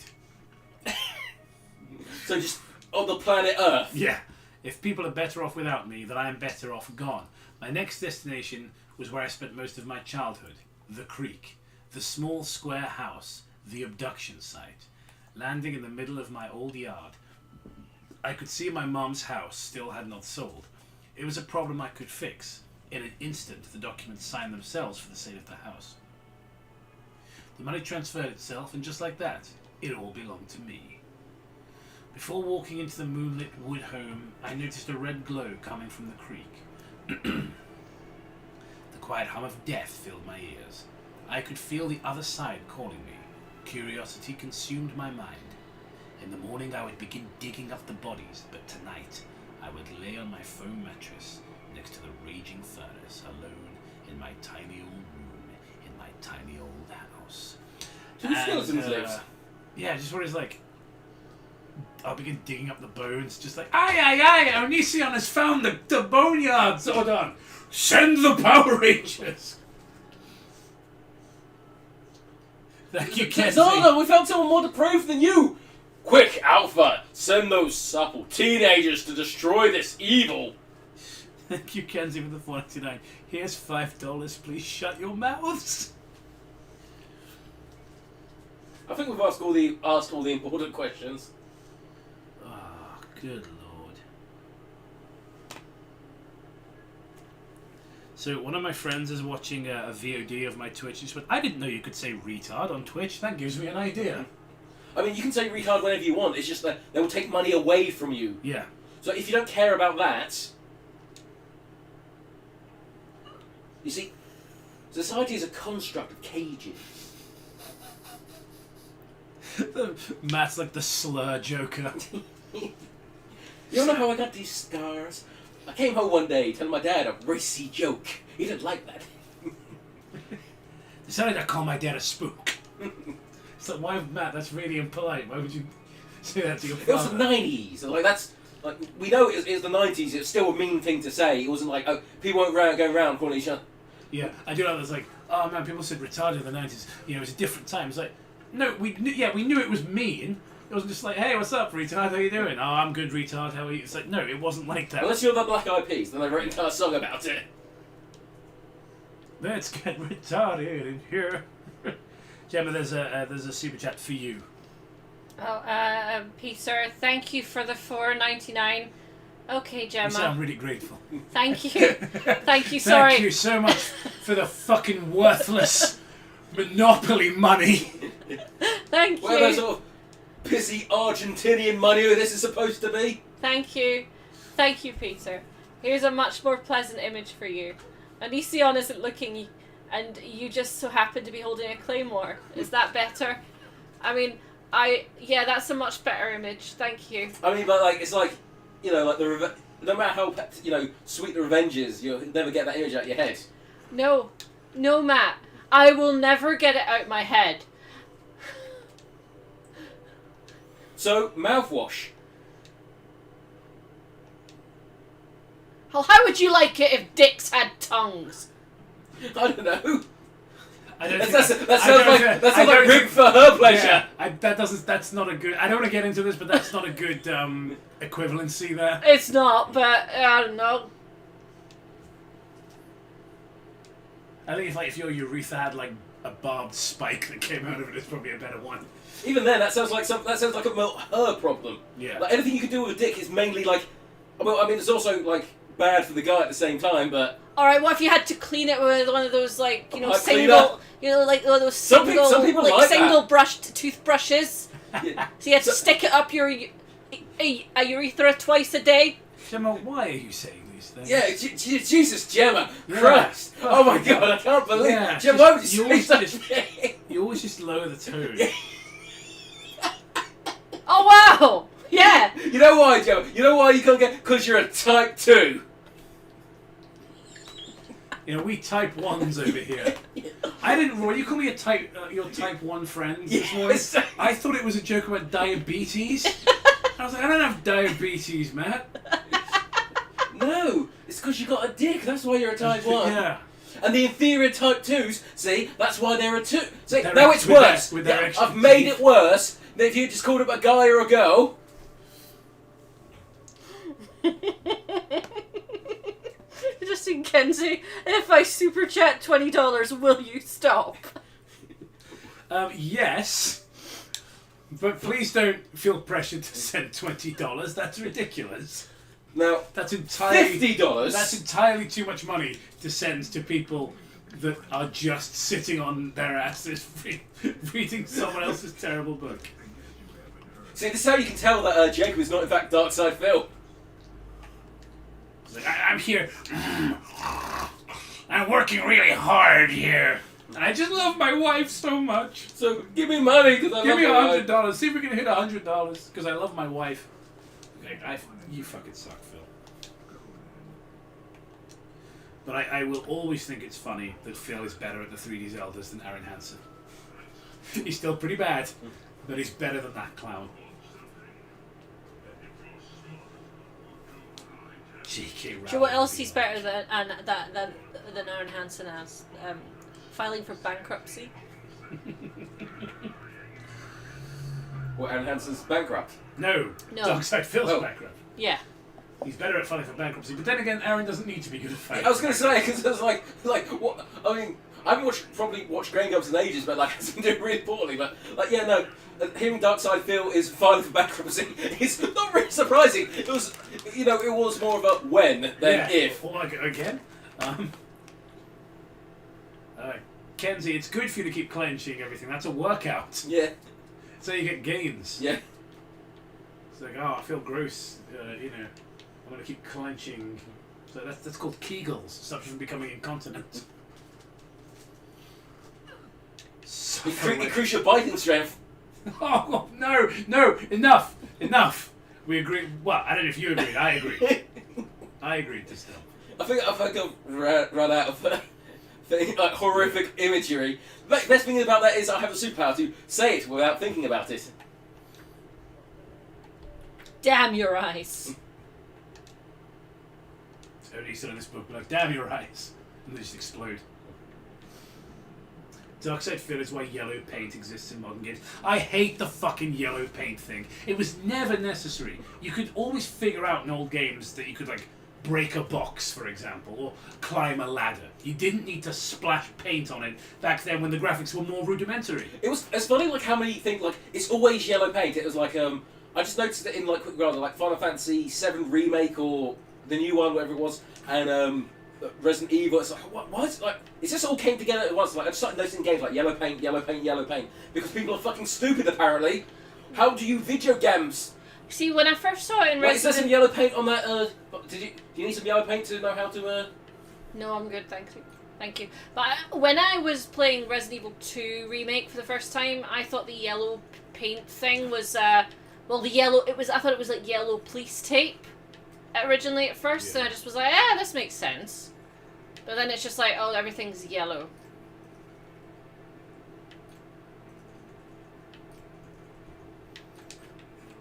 So just on the planet Earth. Yeah. If people are better off without me, then I am better off gone. My next destination was where I spent most of my childhood. The creek. The small square house. The abduction site. Landing in the middle of my old yard. I could see my mom's house still had not sold. It was a problem I could fix. In an instant, the documents signed themselves for the sale of the house. The money transferred itself, and just like that, it all belonged to me. Before walking into the moonlit wood home, I noticed a red glow coming from the creek. The quiet hum of death filled my ears. I could feel the other side calling me. Curiosity consumed my mind. In the morning I would begin digging up the bodies, but tonight I would lay on my foam mattress next to the raging furnace, alone in my tiny old room, in my tiny old house. Do the skeletons live? Yeah, just where it's like, I'll begin digging up the bones, just like, aye, Onision has found the boneyard, Zordon! Send the Power Rangers! Thank you, Kenzie. Zordon, we found someone more depraved than you! Quick, Alpha! Send those supple teenagers to destroy this evil! Thank you, Kenzie, for the 4.99. Here's $5. Please shut your mouths. I think we've asked all the important questions. Oh, good lord. So one of my friends is watching a VOD of my Twitch. He just went, I didn't know you could say retard on Twitch. That gives me an idea. I mean, you can say retard whenever you want. It's just that they will take money away from you. Yeah. So if you don't care about that... You see, society is a construct of cages. Matt's like the slur joker. You don't know how I got these scars? I came home one day telling my dad a racy joke. He didn't like that. Decided to call my dad a spook. It's like, why, Matt, that's really impolite. Why would you say that to your father? It was the 90s. And like, that's... Like, we know it was the 90s. It was still a mean thing to say. It wasn't like, oh, people weren't going around calling each other. Yeah, I do know that's like, oh man, people said retarded in the 90s. You know, it was a different time. It's like, no, we knew it was mean. It wasn't just like, hey, what's up, retard? How you doing? Oh, I'm good, retard. How are you? It's like, no, it wasn't like that. Unless you're the Black Eyed Peas, then they wrote an entire song about it. Let's get retarded in here. Gemma, there's a super chat for you. Oh, Peter, thank you for the $4.99. Okay, You Gemma. sound really grateful. Thank you. Thank you, sorry. Thank you so much for the fucking worthless Monopoly money. Thank Whatever you. sort of pissy Argentinian money this is supposed to be. Thank you. Thank you, Peter. Here's a much more pleasant image for you. Onision isn't looking, and you just so happen to be holding a claymore. Is that better? I mean, yeah, that's a much better image. Thank you. I mean, but like, it's like, you know, like no matter how, you know, sweet the revenge is, you'll never get that image out of your head. No, Matt. I will never get it out my head. So, mouthwash. Well, how would you like it if dicks had tongues? I don't know. That sounds like root for her pleasure. Yeah, that's not a good. I don't want to get into this, but that's not a good equivalency there. It's not, but I don't know. I think if your urethra had like a barbed spike that came out of it, it's probably a better one. Even then, that sounds like her problem. Yeah. Like anything you can do with a dick is mainly like, well, I mean, it's also like bad for the guy at the same time, but. All right, what if you had to clean it with one of those like Pipe single, like one of those Some single, people like single that. brushed toothbrushes? Yeah. So you had to stick it up your a urethra twice a day. Gemma, why are you saying these things? Yeah, Jesus, Gemma, Yeah. Christ! Oh my God, I can't believe. Yeah, Gemma, why would you you say always that? You always just lower the tone. Oh wow! Yeah. You know why, Gemma? You know why you can't get? Because you're a type 2. You know, we type 1s over here. I didn't. What you call me your type 1 friend this morning? Yes. I thought it was a joke about diabetes. I was like, I don't have diabetes, Matt. No, it's because you got a dick. That's why you're a type 1. Yeah. And the inferior type 2s, see, that's why they're a 2. See, They're now it's with their- worse. with their extra I've made teeth. it worse than if you just called it a guy or a girl. Just Kenzie, if I super chat $20, will you stop? Yes. But please don't feel pressured to send $20. That's ridiculous. Now, That's entirely $50. That's entirely too much money to send to people that are just sitting on their asses reading someone else's terrible book. See, this is how you can tell that Jacob is not in fact Darkside Phil. It's like, I'm here. I'm working really hard here. And I just love my wife so much. So give me money because I Give me love my wife. $100. See if we can hit $100 because I love my wife. Okay, you fucking suck, Phil. But I will always think it's funny that Phil is better at the 3D Zeldas than Aaron Hansen. He's still pretty bad, but he's better than that clown. J.K. Rowling. Do you know what else he's better than Aaron Hansen as? Filing for bankruptcy. What, Aaron Hansen's bankrupt? No. Darkside Phil's Oh. bankrupt. Yeah. He's better at filing for bankruptcy, but then again, Aaron doesn't need to be good at filing. I was going to say, because it's like, what? I mean, I haven't probably watched Grey Gums in ages, but like, it's been doing really poorly. But like, yeah, no, hearing Darkside Phil is filing for bankruptcy is not really surprising. It was, it was more of a when than if. Or like, again. Kenzie, it's good for you to keep clenching everything. That's a workout. Yeah. So you get gains. Yeah. It's like, oh, I feel gross. I'm going to keep clenching. So that's called Kegels. Stops you from becoming incontinent. So Increase your biting strength. Oh, no, enough. We agree. Well, I don't know if you agreed. I agreed. I agreed to stop. I think I've run out of like horrific imagery. The best thing about that is I have a superpower to say it without thinking about it. Damn your eyes. Only said in this book, like, damn your eyes. And they just explode. Darkside Phil is why yellow paint exists in modern games. I hate the fucking yellow paint thing. It was never necessary. You could always figure out in old games that you could, like, break a box, for example, or climb a ladder. You didn't need to splash paint on it back then when the graphics were more rudimentary. It's funny like how many think like it's always yellow paint. It was like I just noticed it in like like Final Fantasy VII Remake or the new one, whatever it was, and Resident Evil. It's like why is it like it just all came together at once. Like I just started noticing games like yellow paint because people are fucking stupid apparently. How do you video games? See, when I first saw it in Wait, is there Resident some yellow paint on that? Do you need some yellow paint to know how to? No, I'm good, thank you. Thank you. But when I was playing Resident Evil 2 Remake for the first time, I thought the yellow paint thing was, I thought it was like yellow police tape originally at first, and I just was like, this makes sense. But then it's just like, oh, everything's yellow.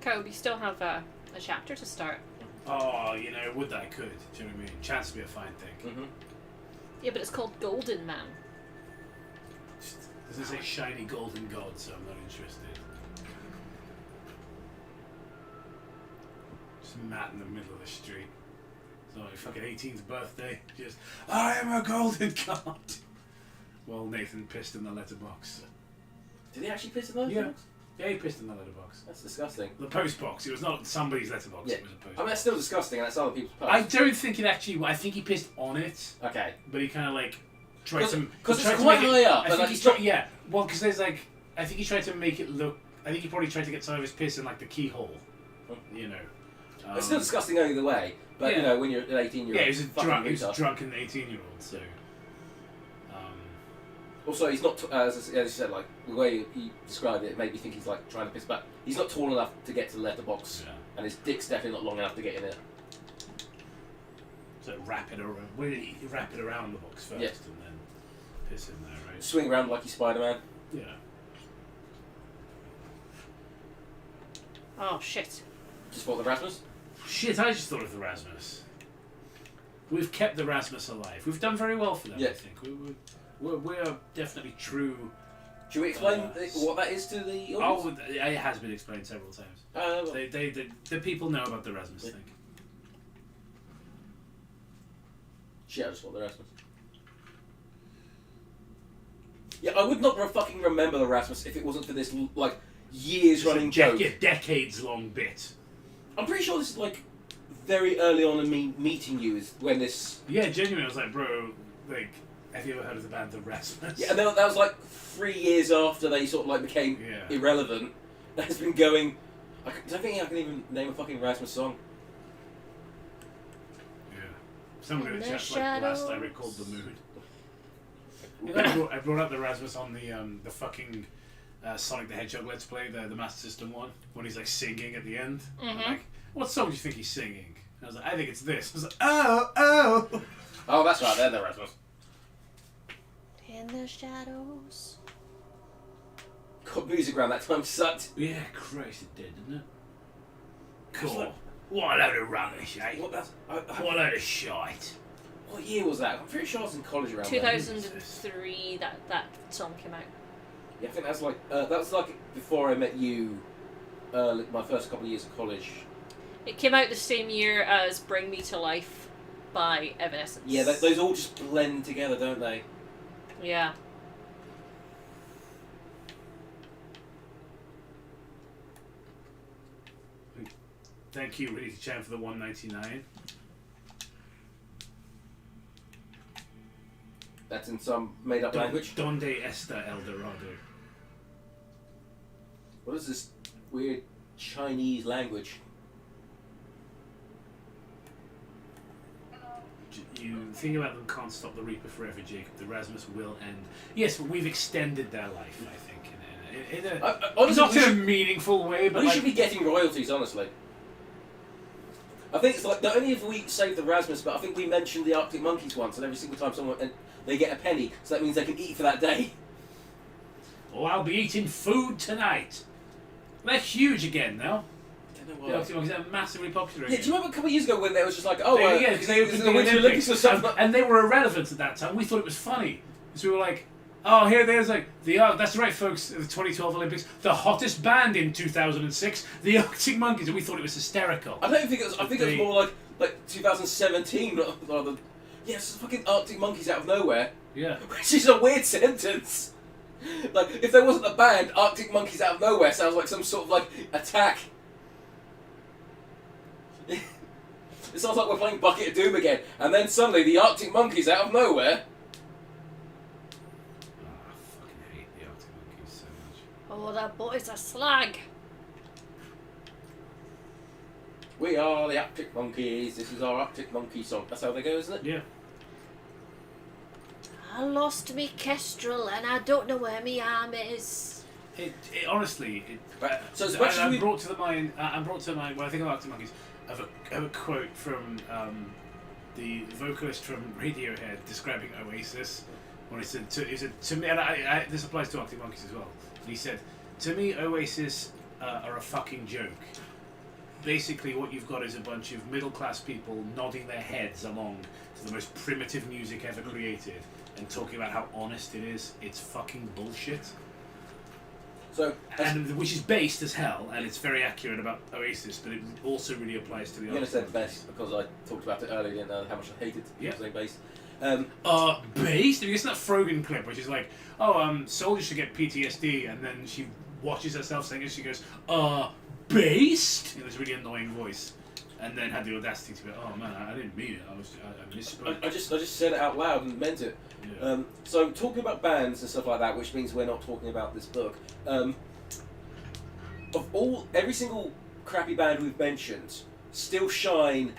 Code, you still have a chapter to start. Oh, would that I could. Do you know what I mean? Chance to be a fine thing. Mm-hmm. Yeah, but it's called Golden Man. Doesn't say shiny golden god, so I'm not interested. Just Matt in the middle of the street. It's like fucking 18th birthday. Just, I am a golden god. Well, Nathan pissed in the letterbox. Did he actually piss in those? Yeah. Yeah, he pissed in the letterbox. That's disgusting. The post box. It was not somebody's letterbox. Yeah. It was a post I box. mean, that's still disgusting, and that's other people's posts. I don't think it actually. I think he pissed on it, Okay. but he kind of like tried to. Because he it's tried to quite make high up. I and think like he it's tried. not. Yeah. Well, because there's like. I think he tried to make it look. I think he probably tried to get some of his piss in like the keyhole. You know. It's still disgusting either way. But Yeah. you know, when you're an 18-year-old, Yeah, he was drunk. He was retard. drunk and 18-year-old. So. Also, he's not, as you said, like, the way he described it made me think he's, like, trying to piss back. He's not tall enough to get to the letterbox, Yeah. and his dick's definitely not long enough to get in it. So wrap it around. Well, you wrap it around the box first, Yeah. and then piss in there, right? Swing around like he's Spider-Man. Yeah. Oh shit. Just for the Rasmus. Shit! I just thought of the Rasmus. We've kept the Rasmus alive. We've done very well for them. Yeah. I think we're definitely true. Should we explain Uh, what that is to the Oh, audience? it has been explained several times. Well, The people know about the Rasmus Yeah. thing. shit, I just thought the Rasmus. Yeah, I would not fucking remember the Rasmus if it wasn't for this, like, years-running joke. Decades long bit. I'm pretty sure this is, like, very early on in me meeting you is when this... Yeah, genuinely, I was like, bro, like, have you ever heard of the band The Rasmus? Yeah, and that was, like, 3 years after they sort of, like, became Yeah. irrelevant. That's been going... I don't think I can even name a fucking Rasmus song. Yeah. Someone in In the the chat like last I shadows. recalled the mood. You know, I brought up the Rasmus on the fucking Sonic the Hedgehog Let's Play, the Master System one, when he's like singing at the end. I'm like, what song do you think he's singing? And I was like, I think it's this. I was like, oh. Oh, that's right, they're the Rasmus. In the shadows. God, music around that time sucked. Yeah, Christ, it did, didn't it? It's Cool. like- What a load of rubbish, eh? What, that's, What a load of shite. what year was that? I'm pretty sure I was in college around then. 2003 that song came out. Yeah, I think that's like that was like before I met you. Like my first couple of years of college. It came out the same year as Bring Me to Life by Evanescence. Yeah, those all just blend together, don't they? Yeah. Thank you, Ready to Chan, for the 199. That's in some made-up language. Donde esta El Dorado? What is this weird Chinese language? You think about them can't stop the Reaper forever, Jacob. The Rasmus will end. Yes, but we've extended their life, I think, in a Honestly, not we in a should, meaningful way, but we like, should be getting royalties, honestly. I think it's like not only have we saved the Rasmus, but I think we mentioned the Arctic Monkeys once, and every single time someone and they get a penny, so that means they can eat for that day. oh, I'll be eating food tonight. They're huge again now. I don't know The why. Arctic Monkeys are massively popular Yeah, again. do you remember a couple of years ago when there was just like, oh, yeah, because they opened the the Winter Olympics or something? and they were irrelevant at that time. We thought it was funny, so we were like, "Oh, there's like that's right, folks. The 2012 Olympics, the hottest band in 2006, the Arctic Monkeys," and we thought it was hysterical. I don't think it was. I think it was They- more like 2017 rather than. Yeah, it's the fucking Arctic Monkeys out of nowhere, Yeah. which is a weird sentence. Like, if there wasn't a band, Arctic Monkeys out of nowhere sounds like some sort of like attack. It sounds like we're playing Bucket of Doom again, and then suddenly the Arctic Monkeys out of nowhere. Oh, I fucking hate the Arctic Monkeys so much. Oh, that boy's a slag. We are the Arctic Monkeys. This is our Arctic Monkey song. That's how they go, isn't it? Yeah. I lost me kestrel and I don't know where me arm is. It honestly, Right. So as much as I'm we brought to mind when I think of Arctic Monkeys, of a quote from the vocalist from Radiohead describing Oasis, when he said to me, and this applies to Arctic Monkeys as well. And he said, "To me, Oasis are a fucking joke. Basically, what you've got is a bunch of middle-class people nodding their heads along to the most primitive music ever created, and talking about how honest it is, it's fucking bullshit. So, And which is based as hell, and it's very accurate about Oasis, but it also really applies to the you're going other to say best because I talked about it earlier, didn't I? How much I hated saying based. Based? Have you seen that Frogan clip where she's like, soldiers should get PTSD, and then she watches herself saying it, she goes, based? In this really annoying voice. And then had the audacity to go, oh man, I didn't mean it, I misspoke. I just said it out loud and meant it. Yeah. So talking about bands and stuff like that, which means we're not talking about this book. Every single crappy band we've mentioned still shine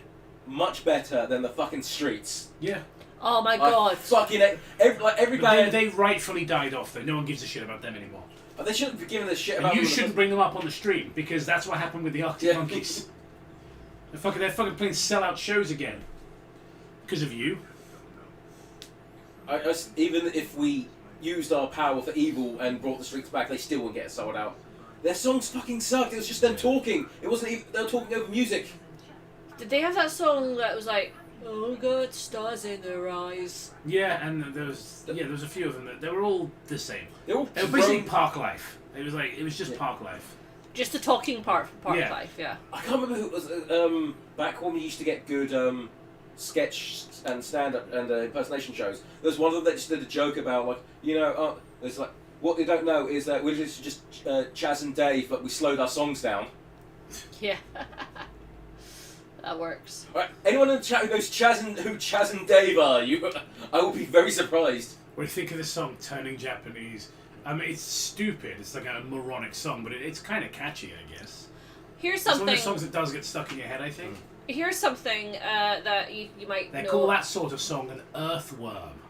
much better than the fucking Streets. Yeah. Oh my god. Fucking every But band. they rightfully died off though. No one gives a shit about them anymore. They shouldn't be giving a shit And about you them. shouldn't bring them up on the stream because that's what happened with the Arctic Monkeys. They're fucking playing sellout shows again because of you. Even if we used our power for evil and brought the Streets back, they still wouldn't get sold out. Their songs fucking sucked. It was just them talking. It wasn't even. They were talking over music. Did they have that song that was like, oh god, stars in their eyes? Yeah, and there was a few of them that they were all the same. They were all It was basically Park Life. It was just Park Life. Just the talking part from Park Yeah. Life, yeah. I can't remember who it was. Back when we used to get good sketch and stand-up and impersonation shows, there was one of them that just did a joke about it's like what they don't know is that we're just Chaz and Dave, but we slowed our songs down. Yeah. That works. Right, anyone in the chat who knows who Chaz and Dave are, I will be very surprised. When you think of the song Turning Japanese, I mean, it's stupid. It's like a moronic song, but it's kind of catchy, I guess. Here's It's one of something. the songs that does get stuck in your head, I think. Here's something that you might They know. call that sort of song an earthworm.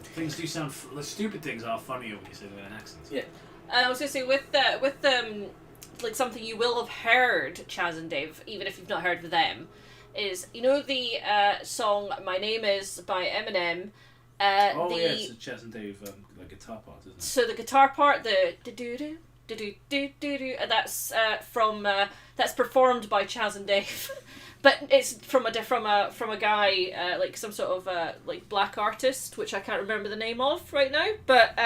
Things do sound. The stupid things are funnier when you say them in accents. Yeah. I was gonna say with like something you will have heard, Chaz and Dave, even if you've not heard of them, is the song "My Name Is" by Eminem. It's the Chaz and Dave like guitar part, isn't it? So the guitar part, the do do do do do do do do, that's that's performed by Chaz and Dave, but it's from a guy like some sort of like black artist, which I can't remember the name of right now, but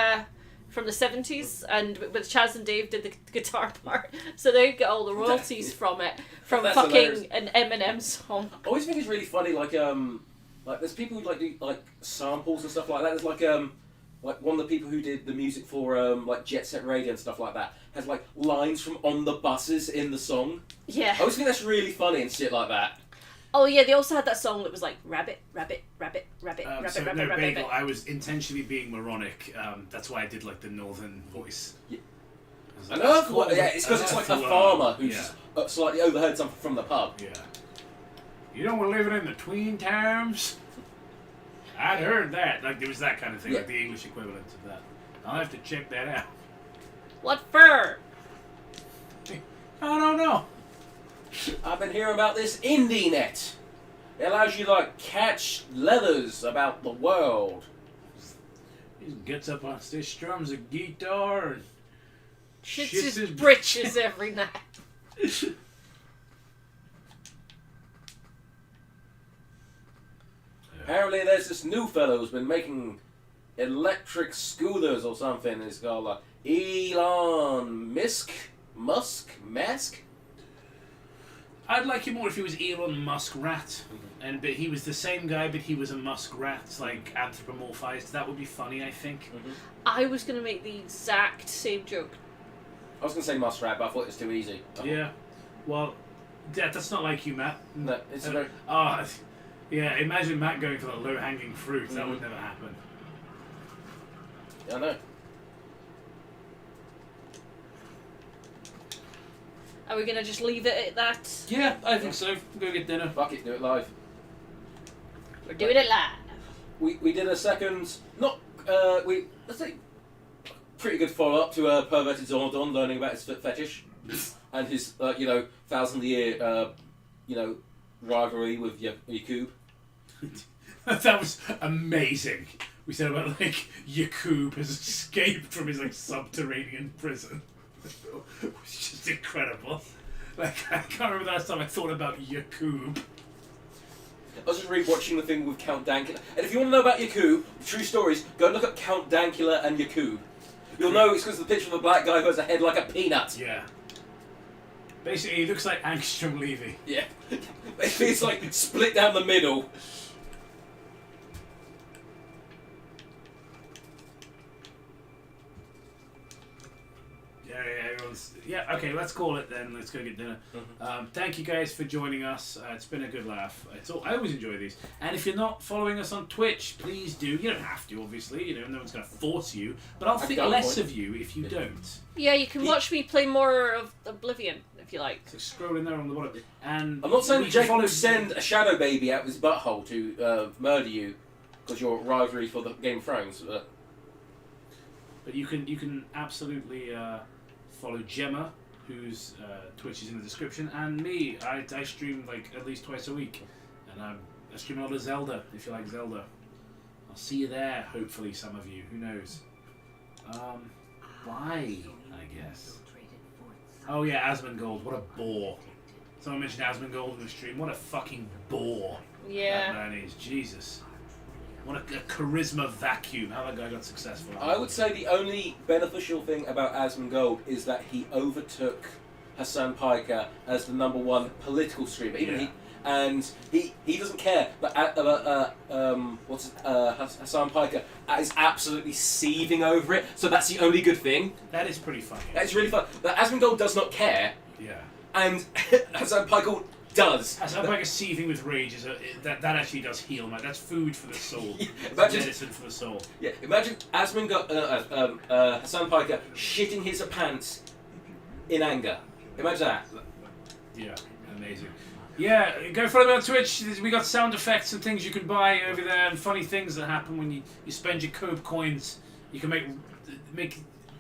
from the 70s, and with Chaz and Dave did the guitar part, so they get all the royalties from it, from That's fucking hilarious. an Eminem song. I always think it's really funny, like there's people who do like samples and stuff like that. There's like one of the people who did the music for like Jet Set Radio and stuff like that has like lines from on the buses in the song. Yeah. I always think that's really funny and shit like that. Oh yeah, they also had that song that was like rabbit, rabbit, rabbit, rabbit, rabbit, So rabbit, no, rabbit, Bagel, rabbit. I was intentionally being moronic. That's why I did like the northern voice. Yeah. I was An like, "That's earthworm, cool." yeah, it's because it's like a Earthworm. farmer who Yeah. just slightly overheard something from the pub. Yeah. You know we're living in the tween times? I'd heard that. Like there was that kind of thing, Yeah. like the English equivalent of that. I'll have to check that out. What fur? I don't know. I've been hearing about this IndieNet. It allows you to like catch leathers about the world. He gets up on stage, strums a guitar, and Shits shits his britches every night. Apparently there's this new fellow who's been making electric scooters or something. It's called Elon Musk? I'd like him more if he was Elon Muskrat, but he was the same guy, but he was a muskrat, like anthropomorphized. That would be funny, I think. I was going to make the exact same joke. I was going to say muskrat, but I thought it was too easy. Yeah. Well, that's not like you, Matt. No, it's very... Yeah. Imagine Matt going for the low-hanging fruit. That would never happen. I know. Are we going to just leave it at that? Yeah, I think so. Go get dinner. Fuck it, do it live. We're doing it live. We did a second, let's say, pretty good follow-up to Perverted Zordon learning about his foot fetish and his, 1,000-year, rivalry with Yakub. That was amazing. We said about, like, Yakub has escaped from his, like, subterranean prison. It's just incredible. Like, I can't remember the last time I thought about Yakub. I was just rewatching the thing with Count Dankula. And if you want to know about Yakub, true stories, go look up Count Dankula and Yakub. You'll know it's because of the picture of a black guy who has a head like a peanut. Yeah. Basically, he looks like Angstrom Levy. Yeah. It's like split down the middle. Yeah, okay, let's call it then. Let's go get dinner. Thank you guys for joining us. It's been a good laugh. I always enjoy these. And if you're not following us on Twitch, please do. You don't have to, obviously. You know, no one's going to force you. But I'll think less of you if you don't. Yeah, you can watch me play more of Oblivion if you like. So scroll in there on the bottom. And I'm not saying you Jake can will send a shadow baby out of his butthole to murder you because you're rivalry for the Game of Thrones. But you can absolutely follow Gemma, whose Twitch is in the description, and me. I stream like at least twice a week, and I stream a lot of Zelda. If you like Zelda, I'll see you there. Hopefully, some of you. Who knows? Bye, I guess. Oh yeah, Asmongold. What a bore. Someone mentioned Asmongold in the stream. What a fucking bore. Yeah. That man is. Jesus. What a charisma vacuum. How that guy got successful. I would say the only beneficial thing about Asmongold is that he overtook Hassan Piker as the #1 political streamer. Even he doesn't care. But Hassan Piker is absolutely seething over it. So that's the only good thing. That is pretty funny. That's really fun. But Asmongold does not care, Yeah. and Hassan Piker does. As I'm like a seething with rage, that actually does heal. That's food for the soul. Imagine- Medicine for the soul. Yeah, imagine Hassan Piker shitting his pants in anger. Imagine that. Yeah, amazing. Yeah, go follow me on Twitch. We got sound effects and things you can buy over there, and funny things that happen when you spend your Cobe coins. You can make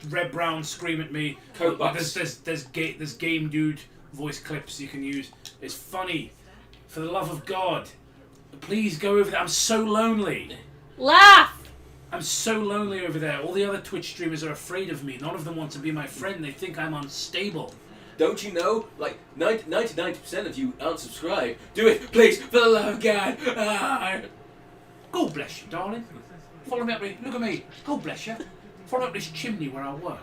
Red Brown scream at me. Cobe bucks. There's game dude voice clips you can use. It's funny. For the love of God, please go over there. I'm so lonely. Laugh! I'm so lonely over there. All the other Twitch streamers are afraid of me. None of them want to be my friend. They think I'm unstable. Don't you know? Like 99% of you aren't subscribed. Do it, please, for the love of God. Ah. God bless you, darling. Follow me up. Look at me. God bless you. Follow up this chimney where I work.